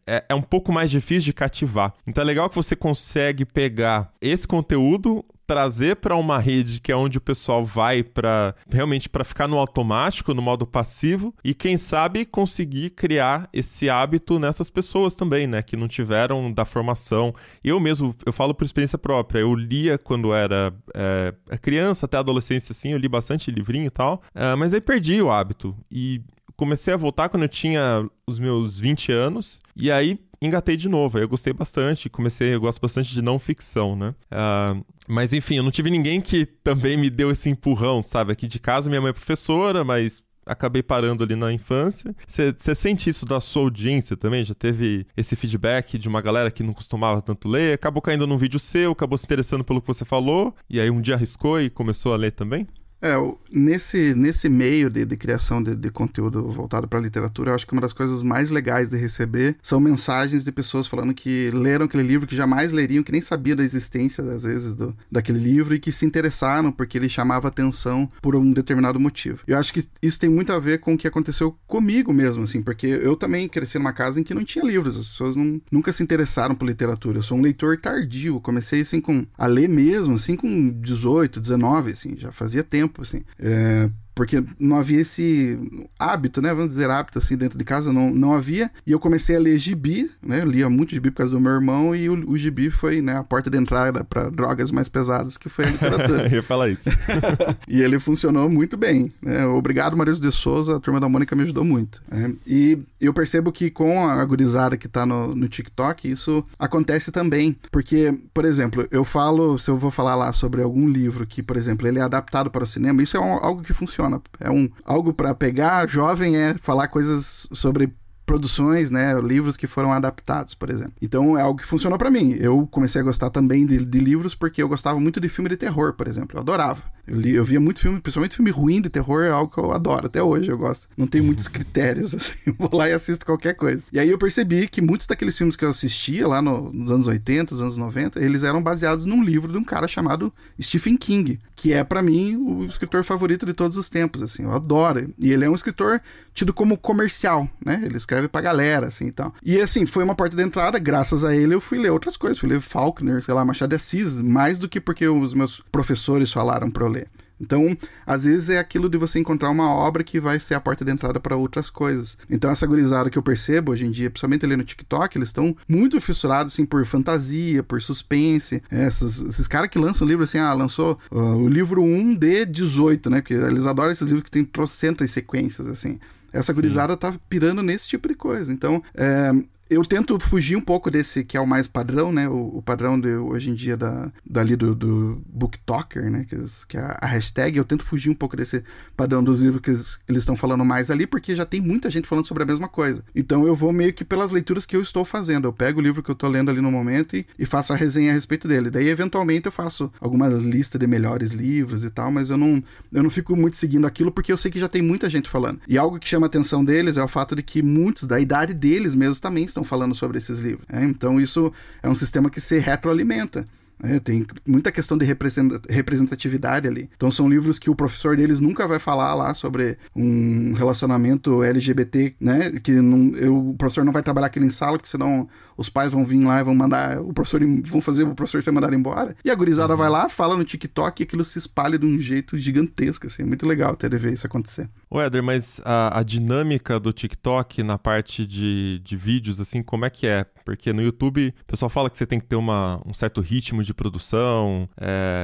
É um pouco mais difícil de cativar. Então é legal que você consegue pegar esse conteúdo, trazer para uma rede que é onde o pessoal vai realmente para ficar no automático, no modo passivo, e quem sabe conseguir criar esse hábito nessas pessoas também, né, que não tiveram da formação. Eu mesmo, eu falo por experiência própria, eu lia quando era criança, até adolescência, assim, eu li bastante livrinho e tal, mas aí perdi o hábito, e comecei a voltar quando eu tinha os meus 20 anos, e aí engatei de novo, aí eu gostei bastante, eu gosto bastante de não ficção, né? Mas enfim, eu não tive ninguém que também me deu esse empurrão, sabe? Aqui de casa minha mãe é professora, mas acabei parando ali na infância. Você sente isso da sua audiência também? Já teve esse feedback de uma galera que não costumava tanto ler, acabou caindo num vídeo seu, acabou se interessando pelo que você falou, e aí um dia arriscou e começou a ler também? Nesse meio de criação de conteúdo voltado para a literatura, eu acho que uma das coisas mais legais de receber são mensagens de pessoas falando que leram aquele livro, que jamais leriam, que nem sabiam da existência, às vezes, daquele livro, e que se interessaram porque ele chamava atenção por um determinado motivo. Eu acho que isso tem muito a ver com o que aconteceu comigo mesmo, assim, porque eu também cresci numa casa em que não tinha livros, as pessoas nunca se interessaram por literatura. Eu sou um leitor tardio, comecei, assim, a ler mesmo, assim, com 18, 19, assim, já fazia tempo, assim, porque não havia esse hábito, né, vamos dizer hábito, assim, dentro de casa, não havia, e eu comecei a ler gibi, né, eu lia muito gibi por causa do meu irmão, e o gibi foi, né, a porta de entrada para drogas mais pesadas, que foi a literatura. Eu ia falar isso. E ele funcionou muito bem, né, obrigado, Maurício de Souza, a Turma da Mônica me ajudou muito, né? E eu percebo que com a gurizada que tá no TikTok, isso acontece também, porque, por exemplo, se eu vou falar lá sobre algum livro que, por exemplo, ele é adaptado para o cinema, isso é algo que funciona. É algo para pegar jovem, falar coisas sobre produções, né, livros que foram adaptados, por exemplo. Então é algo que funcionou pra mim. Eu comecei a gostar também de livros porque eu gostava muito de filme de terror, por exemplo. Eu adorava. Eu via muito filme, principalmente filme ruim de terror, é algo que eu adoro, até hoje eu gosto. Não tem muitos critérios, assim, eu vou lá e assisto qualquer coisa. E aí eu percebi que muitos daqueles filmes que eu assistia lá nos anos 80, nos anos 90, eles eram baseados num livro de um cara chamado Stephen King, que é pra mim o escritor favorito de todos os tempos, assim, eu adoro. E ele é um escritor tido como comercial, né, ele escreve pra galera, assim, e tal. E assim, foi uma porta de entrada, graças a ele eu fui ler outras coisas, fui ler Faulkner, sei lá, Machado de Assis, mais do que porque os meus professores falaram pra eu ler. Então, às vezes é aquilo de você encontrar uma obra que vai ser a porta de entrada para outras coisas. Então, essa gurizada que eu percebo hoje em dia, principalmente ali no TikTok, eles estão muito fissurados, assim, por fantasia, por suspense. Esses caras que lançam livro, assim, lançou o livro 1 de 18, né? Porque eles adoram esses livros que tem trocentas sequências, assim. Essa gurizada tá pirando nesse tipo de coisa. Então, eu tento fugir um pouco desse que é o mais padrão, né? O padrão de hoje em dia dali do BookToker, né? Que é a hashtag. Eu tento fugir um pouco desse padrão dos livros que eles estão falando mais ali, porque já tem muita gente falando sobre a mesma coisa. Então eu vou meio que pelas leituras que eu estou fazendo. Eu pego o livro que eu tô lendo ali no momento e faço a resenha a respeito dele. Daí, eventualmente, eu faço alguma lista de melhores livros e tal, mas eu não fico muito seguindo aquilo, porque eu sei que já tem muita gente falando. E algo que chama a atenção deles é o fato de que muitos da idade deles mesmos também estão falando sobre esses livros. Então isso é um sistema que se retroalimenta. Tem muita questão de representatividade ali. Então são livros que o professor deles nunca vai falar lá sobre um relacionamento LGBT, né? Que o professor não vai trabalhar aquilo em sala, porque senão os pais vão vir lá e vão mandar vão fazer o professor ser mandado embora. E a gurizada vai lá, fala no TikTok e aquilo se espalha de um jeito gigantesco, assim. É muito legal até de ver isso acontecer. Éder, mas a dinâmica do TikTok na parte de vídeos, assim, como é que é? Porque no YouTube o pessoal fala que você tem que ter um certo ritmo de produção.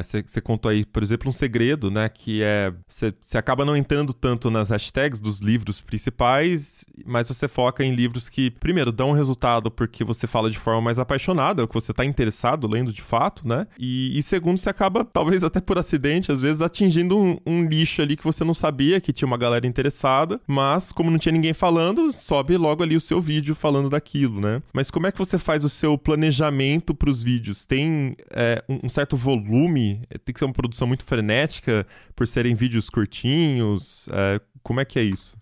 Você contou aí, por exemplo, um segredo, né? Que você acaba não entrando tanto nas hashtags dos livros principais, mas você foca em livros que, primeiro, dão um resultado porque você fala de forma mais apaixonada, é o que você está interessado lendo de fato, né? E segundo, você acaba, talvez até por acidente, às vezes atingindo um nicho ali que você não sabia que tinha uma galera interessada, mas como não tinha ninguém falando, sobe logo ali o seu vídeo falando daquilo, né? Mas como é que você faz o seu planejamento para os vídeos? Tem um certo volume? Tem que ser uma produção muito frenética por serem vídeos curtinhos? Como é que é isso?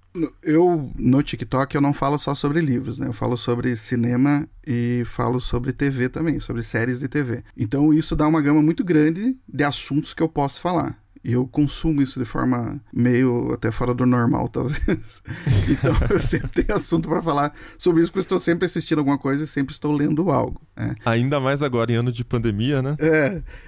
No TikTok, eu não falo só sobre livros, né? Eu falo sobre cinema e falo sobre TV também, sobre séries de TV. Então, isso dá uma gama muito grande de assuntos que eu posso falar. E eu consumo isso de forma meio até fora do normal, talvez. Então, eu sempre tenho assunto para falar sobre isso, porque eu estou sempre assistindo alguma coisa e sempre estou lendo algo. Ainda mais agora, em ano de pandemia, né?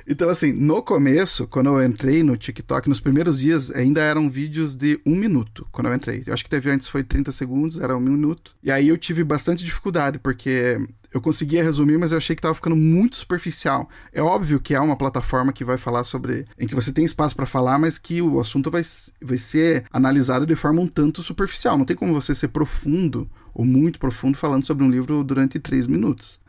Então, assim, no começo, quando eu entrei no TikTok, nos primeiros dias, ainda eram vídeos de 1 minuto, quando eu entrei. Eu acho que teve antes, foi 30 segundos, era 1 minuto. E aí eu tive bastante dificuldade, porque eu conseguia resumir, mas eu achei que estava ficando muito superficial. É óbvio que é uma plataforma que vai falar em que você tem espaço para falar, mas que o assunto vai ser analisado de forma um tanto superficial. Não tem como você ser profundo ou muito profundo falando sobre um livro durante 3 minutos.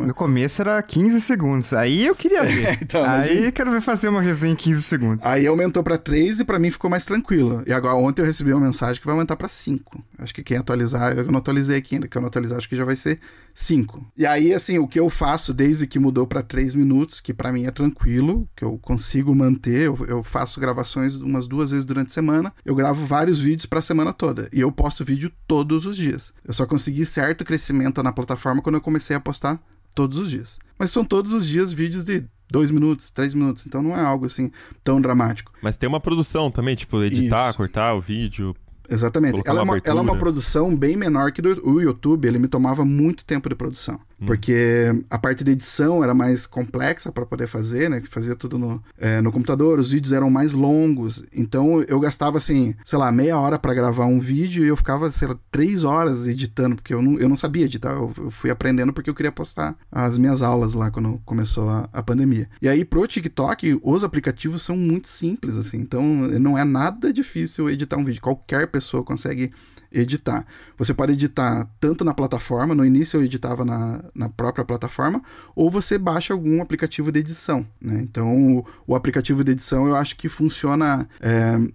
No começo era 15 segundos, aí eu queria ver. Então, aí eu quero ver fazer uma resenha em 15 segundos. Aí aumentou pra 3 e pra mim ficou mais tranquilo. E agora ontem eu recebi uma mensagem que vai aumentar pra 5. Acho que quem atualizar, eu não atualizei aqui ainda, que eu não atualizar acho que já vai ser 5. E aí, assim, o que eu faço desde que mudou pra 3 minutos, que pra mim é tranquilo, que eu consigo manter, eu faço gravações umas 2 vezes durante a semana, eu gravo vários vídeos pra semana toda. E eu posto vídeo todos os dias. Eu só consegui certo crescimento na plataforma quando eu comecei a postar todos os dias. Mas são todos os dias vídeos de 2 minutos, 3 minutos, então não é algo assim tão dramático. Mas tem uma produção também, tipo, editar, Isso. cortar o vídeo. Exatamente. Ela é uma produção bem menor que o YouTube, ele me tomava muito tempo de produção. Porque a parte de edição era mais complexa para poder fazer, né? Que fazia tudo no computador, os vídeos eram mais longos. Então eu gastava, assim, sei lá, meia hora para gravar um vídeo e eu ficava, sei lá, 3 horas editando, porque eu não sabia editar. Eu fui aprendendo porque eu queria postar as minhas aulas lá quando começou a pandemia. E aí pro TikTok, os aplicativos são muito simples, assim. Então não é nada difícil editar um vídeo. Qualquer pessoa consegue editar. Você pode editar tanto na plataforma, no início eu editava na própria plataforma, ou você baixa algum aplicativo de edição, né? Então, o aplicativo de edição eu acho que funciona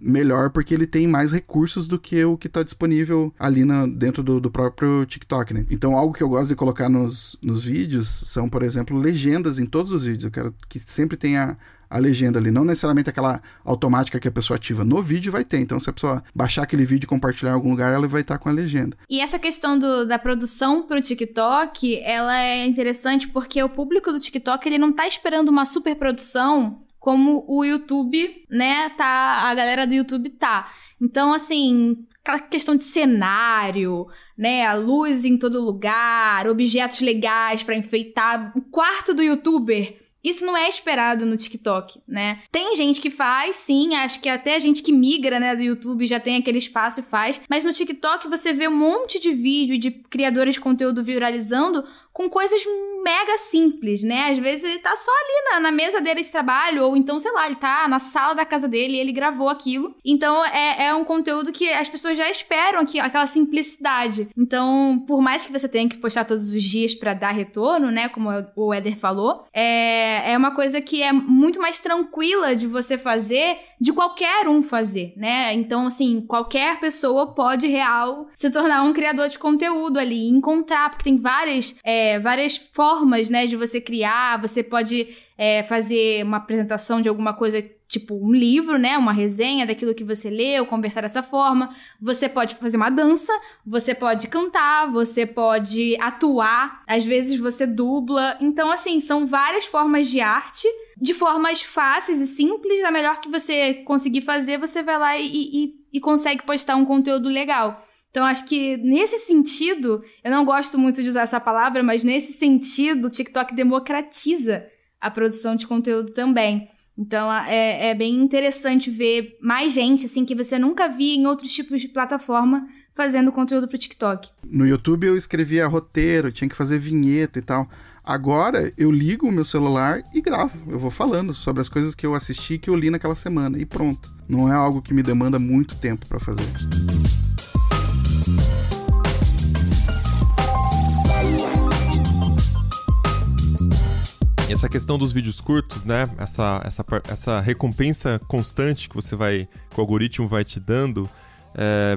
melhor porque ele tem mais recursos do que o que está disponível ali dentro do próprio TikTok, né? Então, algo que eu gosto de colocar nos vídeos são, por exemplo, legendas em todos os vídeos. Eu quero que sempre tenha a legenda ali, não necessariamente aquela automática que a pessoa ativa. No vídeo vai ter, então se a pessoa baixar aquele vídeo e compartilhar em algum lugar, ela vai estar com a legenda. E essa questão da produção pro TikTok, ela é interessante porque o público do TikTok, ele não tá esperando uma super produção como o YouTube, né, a galera do YouTube tá. Então, assim, aquela questão de cenário, né, a luz em todo lugar, objetos legais pra enfeitar o quarto do YouTuber, isso não é esperado no TikTok, né? Tem gente que faz, sim, acho que até a gente que migra, né, do YouTube já tem aquele espaço e faz, mas no TikTok você vê um monte de vídeo de criadores de conteúdo viralizando com coisas mega simples, né? Às vezes ele tá só ali na mesa dele de trabalho, ou então, sei lá, ele tá na sala da casa dele e ele gravou aquilo. Então, é um conteúdo que as pessoas já esperam aquela simplicidade. Então, por mais que você tenha que postar todos os dias pra dar retorno, né? Como o Éder falou, é uma coisa que é muito mais tranquila de você fazer, de qualquer um fazer, né? Então, assim, qualquer pessoa pode se tornar um criador de conteúdo ali, encontrar, porque tem várias formas, né, de você criar. Você pode fazer uma apresentação de alguma coisa, tipo um livro, né, uma resenha daquilo que você leu, conversar dessa forma. Você pode fazer uma dança, você pode cantar, você pode atuar, às vezes você dubla. Então, assim, são várias formas de arte, de formas fáceis e simples. A melhor que você conseguir fazer, você vai lá e consegue postar um conteúdo legal. Então, acho que nesse sentido, eu não gosto muito de usar essa palavra, mas nesse sentido, o TikTok democratiza a produção de conteúdo também. Então, é bem interessante ver mais gente, assim, que você nunca via em outros tipos de plataforma fazendo conteúdo pro TikTok. No YouTube eu escrevia roteiro, tinha que fazer vinheta e tal. Agora eu ligo o meu celular e gravo. Eu vou falando sobre as coisas que eu assisti, que eu li naquela semana e pronto. Não é algo que me demanda muito tempo para fazer. Essa questão dos vídeos curtos, né? Essa recompensa constante que o algoritmo vai te dando,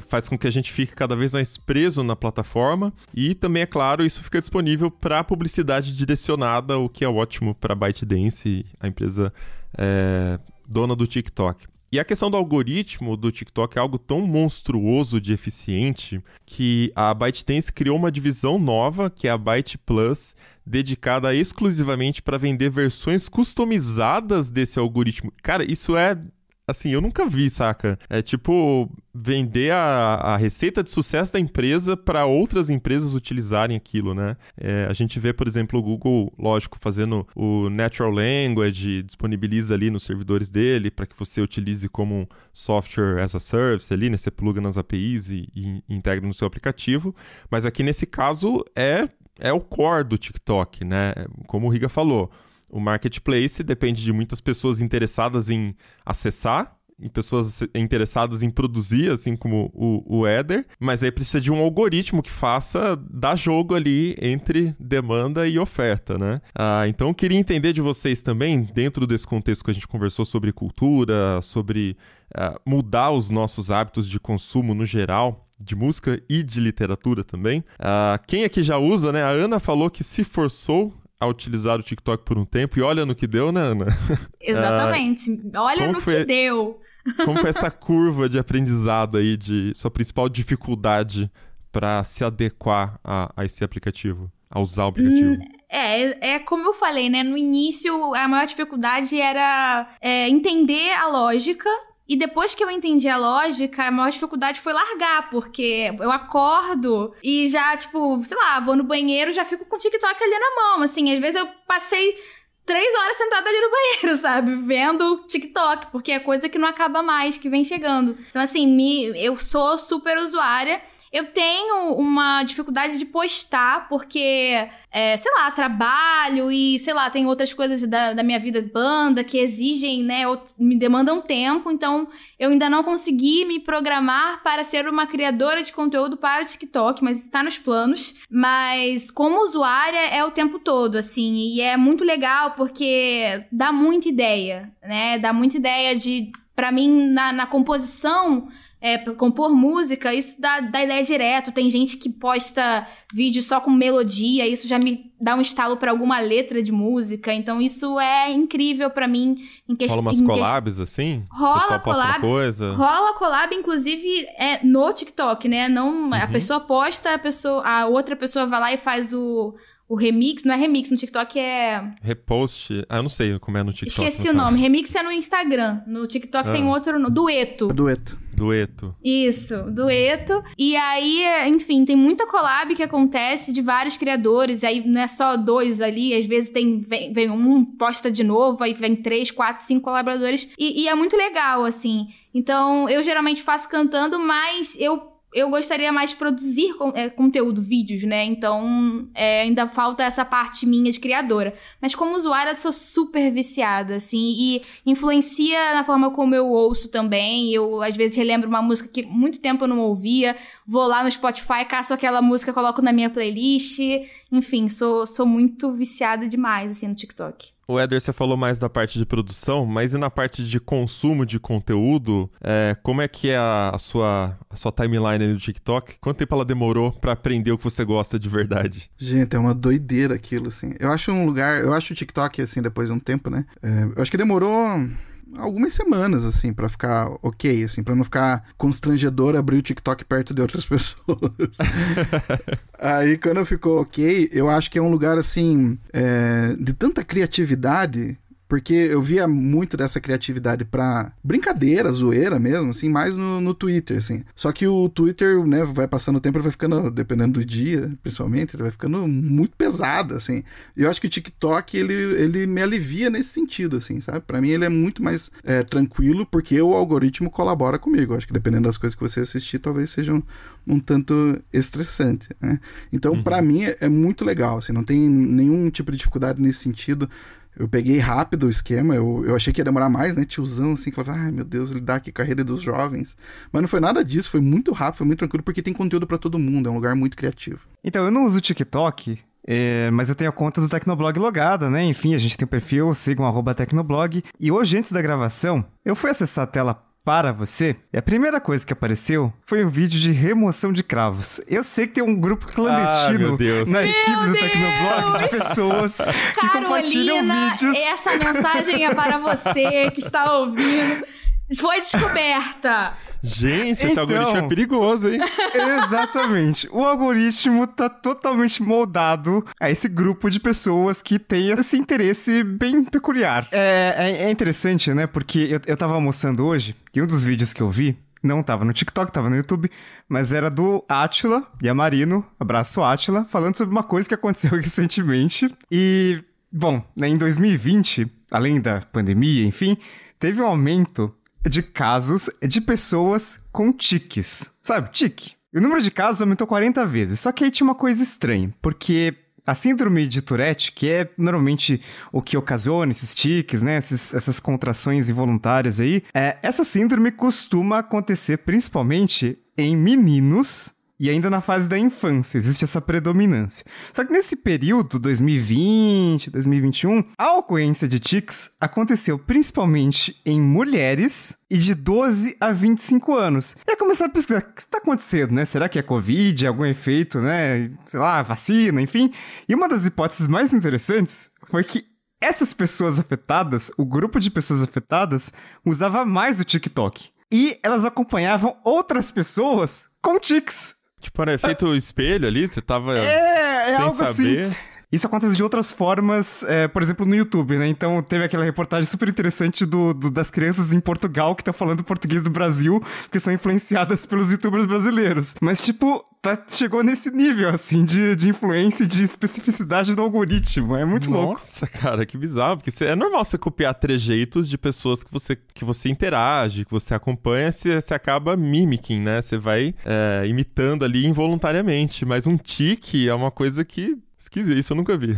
faz com que a gente fique cada vez mais preso na plataforma. E também, é claro, isso fica disponível para publicidade direcionada, o que é ótimo para a ByteDance, a empresa dona do TikTok. E a questão do algoritmo do TikTok é algo tão monstruoso de eficiente que a ByteDance criou uma divisão nova, que é a Byte Plus, dedicada exclusivamente para vender versões customizadas desse algoritmo. Cara, isso é... assim, eu nunca vi, saca? É tipo vender a receita de sucesso da empresa para outras empresas utilizarem aquilo, né? A gente vê, por exemplo, o Google, lógico, fazendo o Natural Language, disponibiliza ali nos servidores dele para que você utilize como um software as a service ali, né? Você pluga nas APIs e integra no seu aplicativo. Mas aqui, nesse caso, é o core do TikTok, né? Como o Riga falou. O marketplace depende de muitas pessoas interessadas em acessar em pessoas interessadas em produzir, assim como o Éder, mas aí precisa de um algoritmo que faça dar jogo ali entre demanda e oferta, né? Então eu queria entender de vocês também, dentro desse contexto que a gente conversou sobre cultura, sobre mudar os nossos hábitos de consumo no geral, de música e de literatura também. Quem aqui já usa, né? A Ana falou que se forçou a utilizar o TikTok por um tempo e olha no que deu, né, Ana? Exatamente. Olha no que deu. Como foi essa curva de aprendizado aí, de sua principal dificuldade para se adequar a esse aplicativo, a usar o aplicativo? É como eu falei, né? No início, a maior dificuldade era entender a lógica. E depois que eu entendi a lógica, a maior dificuldade foi largar, porque eu acordo e já, tipo, sei lá, vou no banheiro, já fico com o TikTok ali na mão, assim. Às vezes eu passei 3 horas sentada ali no banheiro, sabe? Vendo TikTok, porque é coisa que não acaba mais, que vem chegando. Então, assim, eu sou super usuária. Eu tenho uma dificuldade de postar, porque, sei lá, trabalho e, sei lá, tem outras coisas da minha vida de banda que exigem, né, me demandam tempo, então eu ainda não consegui me programar para ser uma criadora de conteúdo para o TikTok, mas está nos planos. Mas como usuária é o tempo todo, assim, e é muito legal porque dá muita ideia, né, dá muita ideia pra mim, na composição... pra compor música, isso dá ideia direto. Tem gente que posta vídeo só com melodia, isso já me dá um estalo pra alguma letra de música. Então isso é incrível pra mim. Rola umas collabs, assim? Rola collab. Rola collab, inclusive, no TikTok, né? Não, a pessoa posta, a outra pessoa vai lá e faz o remix. Não é remix, no TikTok é... Repost. Eu não sei como é no TikTok. Esqueci o nome. Remix é no Instagram. No TikTok tem outro... Dueto. Dueto. Isso, dueto. E aí, enfim, tem muita collab que acontece de vários criadores. Aí não é só 2 ali. Às vezes vem um, posta de novo. Aí vem 3, 4, 5 colaboradores. E é muito legal, assim. Então, eu geralmente faço cantando, mas eu gostaria mais de produzir conteúdo, vídeos, né? Então, ainda falta essa parte minha de criadora. Mas como usuária, eu sou super viciada, assim. E influencia na forma como eu ouço também. Eu, às vezes, relembro uma música que muito tempo eu não ouvia. Vou lá no Spotify, caço aquela música, coloco na minha playlist. Enfim, sou muito viciada demais, assim, no TikTok. O Éder, você falou mais da parte de produção, mas e na parte de consumo de conteúdo, como é que é a sua timeline aí do TikTok? Quanto tempo ela demorou pra aprender o que você gosta de verdade? Gente, é uma doideira aquilo, assim. Eu acho o TikTok, assim, depois de um tempo, né? Eu acho que demorou algumas semanas, assim, pra ficar ok, assim, pra não ficar constrangedor abrir o TikTok perto de outras pessoas. Aí, quando ficou ok, eu acho que é um lugar, assim, de tanta criatividade, porque eu via muito dessa criatividade pra brincadeira, zoeira mesmo, assim, mais no Twitter, assim. Só que o Twitter, né, vai passando o tempo, ele vai ficando, dependendo do dia, principalmente, ele vai ficando muito pesado, assim. E eu acho que o TikTok, ele me alivia nesse sentido, assim, sabe? Pra mim, ele é muito mais tranquilo, porque o algoritmo colabora comigo. Eu acho que dependendo das coisas que você assistir, talvez seja um tanto estressante, né? Então, pra mim, é muito legal, assim, não tem nenhum tipo de dificuldade nesse sentido. Eu peguei rápido o esquema, eu achei que ia demorar mais, né, tiozão, assim, que eu falava, ai meu Deus, lidar aqui com a rede dos jovens. Mas não foi nada disso, foi muito rápido, foi muito tranquilo, porque tem conteúdo pra todo mundo, é um lugar muito criativo. Então, eu não uso o TikTok, mas eu tenho a conta do Tecnoblog logada, né, enfim, a gente tem um perfil, sigam @Tecnoblog, e hoje, antes da gravação, eu fui acessar a tela para você, e a primeira coisa que apareceu foi um vídeo de remoção de cravos. Eu sei que tem um grupo clandestino na equipe do Tecnoblog de pessoas que compartilham vídeos. Essa mensagem é para você que está ouvindo. Foi descoberta. Gente, esse algoritmo é perigoso, hein? Exatamente. O algoritmo tá totalmente moldado a esse grupo de pessoas que tem esse interesse bem peculiar. É interessante, né? Porque eu tava almoçando hoje e um dos vídeos que eu vi não tava no TikTok, tava no YouTube, mas era do Átila e a Marino, abraço Átila, falando sobre uma coisa que aconteceu recentemente. E, bom, né, em 2020, além da pandemia, enfim, teve um aumento de casos de pessoas com tiques. Sabe, tique? E o número de casos aumentou 40 vezes. Só que aí tinha uma coisa estranha, porque A síndrome de Tourette, que é normalmente o que ocasiona esses tiques, né? Essas contrações involuntárias aí. Essa síndrome costuma acontecer principalmente em meninos e ainda na fase da infância. Existe essa predominância. Só que nesse período, 2020, 2021, a ocorrência de tiques aconteceu principalmente em mulheres e de 12 a 25 anos. E aí começaram a pesquisar, o que está acontecendo, né? Será que é Covid, algum efeito, né? Sei lá, vacina, enfim. E uma das hipóteses mais interessantes foi que essas pessoas afetadas, o grupo de pessoas afetadas, usava mais o TikTok. E elas acompanhavam outras pessoas com tiques. Tipo, era efeito espelho ali? Você tava sem algo saber... assim. Isso acontece de outras formas, por exemplo, no YouTube, né? Então, teve aquela reportagem super interessante das crianças em Portugal que estão falando português do Brasil, que são influenciadas pelos youtubers brasileiros. Mas, tipo, chegou nesse nível, assim, de influência e de especificidade do algoritmo. É muito louco. Nossa, cara, que bizarro. Porque é normal você copiar trejeitos de pessoas que você interage, que você acompanha, você acaba mimicking, né? Você vai imitando ali involuntariamente. Mas um tique é uma coisa que... esquisito, isso eu nunca vi.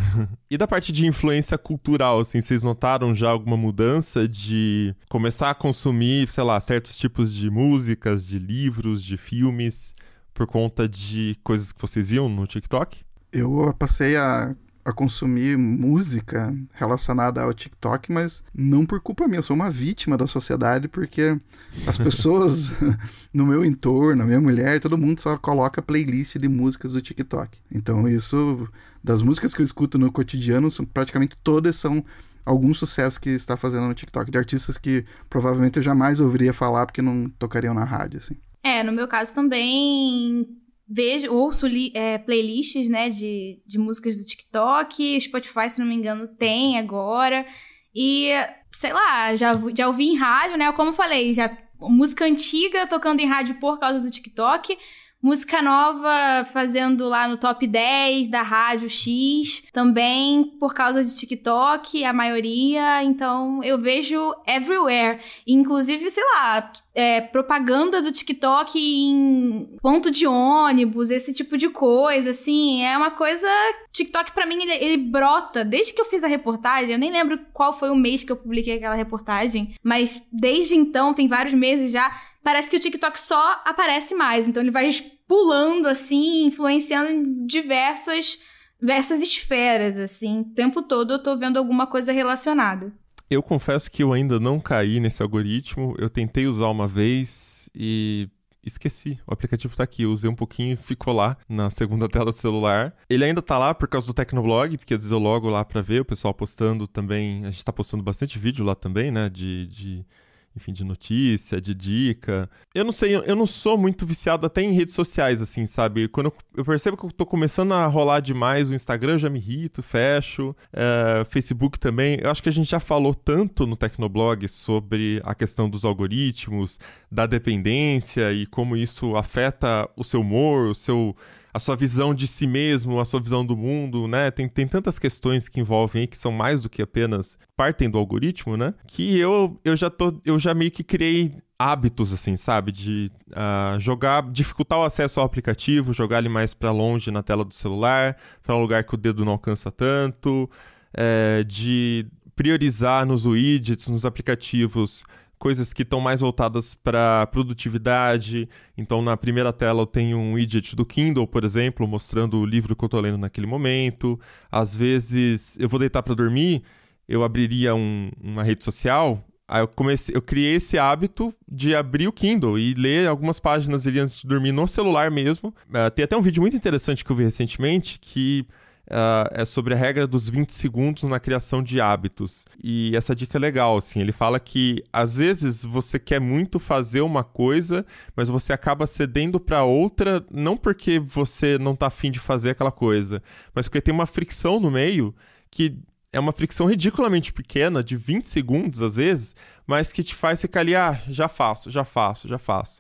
E da parte de influência cultural, assim, vocês notaram já alguma mudança de começar a consumir, sei lá, certos tipos de músicas, de livros, de filmes, por conta de coisas que vocês viam no TikTok? Eu passei a consumir música relacionada ao TikTok, mas não por culpa minha, eu sou uma vítima da sociedade, porque as pessoas no meu entorno, a minha mulher, todo mundo só coloca playlist de músicas do TikTok. Então isso, das músicas que eu escuto no cotidiano, praticamente todas são algum sucesso que está fazendo no TikTok, de artistas que provavelmente eu jamais ouviria falar porque não tocariam na rádio, assim. No meu caso também... ouço playlists, né, de músicas do TikTok, Spotify, se não me engano, tem agora, e, sei lá, já ouvi em rádio, né, como eu falei, música antiga tocando em rádio por causa do TikTok, música nova fazendo lá no top 10 da rádio X, também por causa de TikTok, a maioria, então eu vejo everywhere, inclusive, sei lá, propaganda do TikTok em ponto de ônibus, esse tipo de coisa, assim, é uma coisa... TikTok, pra mim, ele brota, desde que eu fiz a reportagem, eu nem lembro qual foi o mês que eu publiquei aquela reportagem, mas desde então, tem vários meses já, parece que o TikTok só aparece mais, então ele vai pulando, assim, influenciando em diversas esferas, assim, o tempo todo eu tô vendo alguma coisa relacionada. Eu confesso que eu ainda não caí nesse algoritmo. Eu tentei usar uma vez e esqueci. O aplicativo tá aqui. Eu usei um pouquinho e ficou lá na segunda tela do celular. Ele ainda tá lá por causa do Tecnoblog, porque às vezes eu logo lá pra ver o pessoal postando também. A gente tá postando bastante vídeo lá também, né? Enfim, de notícia, de dica. Eu não sei, eu não sou muito viciado até em redes sociais, assim, sabe? Quando eu percebo que eu tô começando a rolar demais o Instagram, eu já me irrito, fecho. Facebook também. Eu acho que a gente já falou tanto no Tecnoblog sobre a questão dos algoritmos, da dependência e como isso afeta o seu humor, a sua visão de si mesmo, a sua visão do mundo, né? Tem tantas questões que envolvem aí que são mais do que apenas partem do algoritmo, né? Que eu já meio que criei hábitos, assim, sabe? De dificultar o acesso ao aplicativo, jogar ele mais pra longe na tela do celular, pra um lugar que o dedo não alcança tanto, de priorizar nos widgets, nos aplicativos, coisas que estão mais voltadas para produtividade. Então, na primeira tela eu tenho um widget do Kindle, por exemplo, mostrando o livro que eu estou lendo naquele momento. Às vezes, eu vou deitar para dormir, eu abriria uma rede social. Aí eu criei esse hábito de abrir o Kindle e ler algumas páginas ali antes de dormir no celular mesmo. Tem até um vídeo muito interessante que eu vi recentemente que... é sobre a regra dos 20 segundos na criação de hábitos. E essa dica é legal, assim. Ele fala que, às vezes, você quer muito fazer uma coisa, mas você acaba cedendo para outra, não porque você não tá afim de fazer aquela coisa, mas porque tem uma fricção no meio, que é uma fricção ridiculamente pequena, de 20 segundos, às vezes, mas que te faz ficar ali, já faço.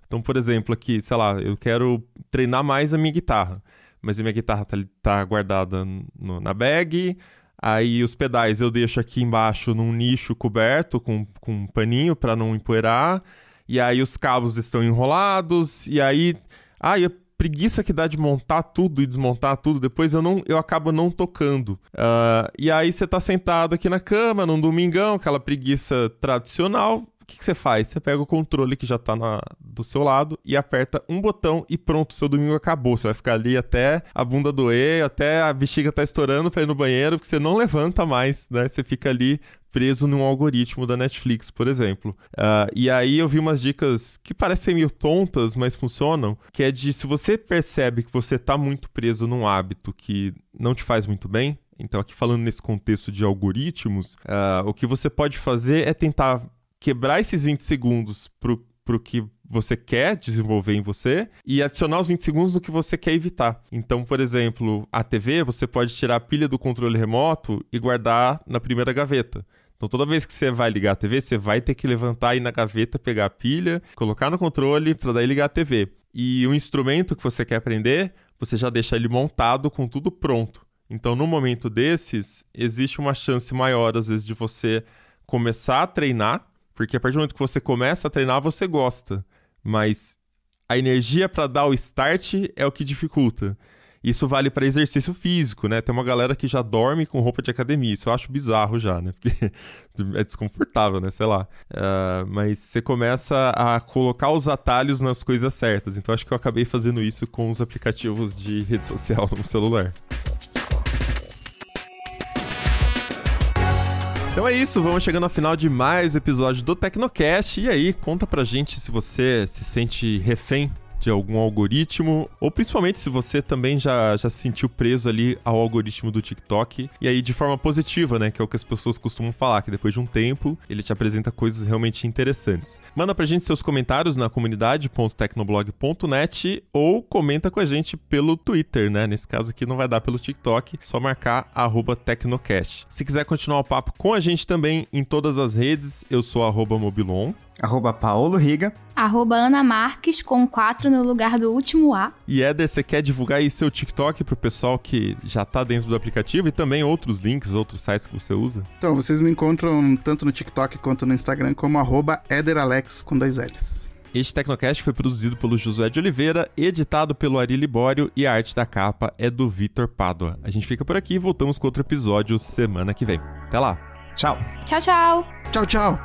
Então, por exemplo, aqui, sei lá, eu quero treinar mais a minha guitarra. Mas a minha guitarra tá guardada na bag, aí os pedais eu deixo aqui embaixo num nicho coberto com um paninho para não empoeirar, e aí os cabos estão enrolados, e aí... eu preguiça que dá de montar tudo e desmontar tudo, depois eu acabo não tocando. E aí você tá sentado aqui na cama, num domingão, aquela preguiça tradicional. O que você faz? Você pega o controle que já tá do seu lado e aperta um botão e pronto, seu domingo acabou. Você vai ficar ali até a bunda doer, até a bexiga tá estourando pra ir no banheiro, porque você não levanta mais, né? Você fica ali preso num algoritmo da Netflix, por exemplo. E aí eu vi umas dicas que parecem meio tontas, mas funcionam, que é de se você percebe que você tá muito preso num hábito que não te faz muito bem, então aqui falando nesse contexto de algoritmos, o que você pode fazer é tentar quebrar esses 20 segundos pro que você quer desenvolver em você e adicionar os 20 segundos no que você quer evitar. Então, por exemplo, a TV, você pode tirar a pilha do controle remoto e guardar na primeira gaveta. Então, toda vez que você vai ligar a TV, você vai ter que levantar, ir na gaveta, pegar a pilha, colocar no controle para daí ligar a TV. E o instrumento que você quer aprender, você já deixa ele montado com tudo pronto. Então, num momento desses, existe uma chance maior, às vezes, de você começar a treinar, porque a partir do momento que você começa a treinar, você gosta. Mas a energia para dar o start é o que dificulta. Isso vale para exercício físico, né? Tem uma galera que já dorme com roupa de academia. Isso eu acho bizarro já, né? Porque é desconfortável, né? Sei lá. Mas você começa a colocar os atalhos nas coisas certas. Então acho que eu acabei fazendo isso com os aplicativos de rede social no celular. Então é isso, vamos chegando ao final de mais um episódio do Tecnocast. E aí, conta pra gente se você se sente refém de algum algoritmo, ou principalmente se você também já se sentiu preso ali ao algoritmo do TikTok, e aí de forma positiva, né, que é o que as pessoas costumam falar, que depois de um tempo ele te apresenta coisas realmente interessantes. Manda pra gente seus comentários na comunidade.tecnoblog.net ou comenta com a gente pelo Twitter, né, nesse caso aqui não vai dar pelo TikTok, só marcar @Tecnocast. Se quiser continuar o papo com a gente também em todas as redes, eu sou @Mobilon. @Paulo Riga. @Ana Marques, com 4 no lugar do último A. E Éder, você quer divulgar aí seu TikTok pro pessoal que já tá dentro do aplicativo e também outros links, outros sites que você usa? Então, vocês me encontram tanto no TikTok quanto no Instagram como @EderAlex com 2 L's. Este Tecnocast foi produzido pelo Josué de Oliveira, editado pelo Ari Libório e a arte da capa é do Vitor Pádua. A gente fica por aqui e voltamos com outro episódio semana que vem. Até lá! Tchau! Tchau, tchau! Tchau, tchau!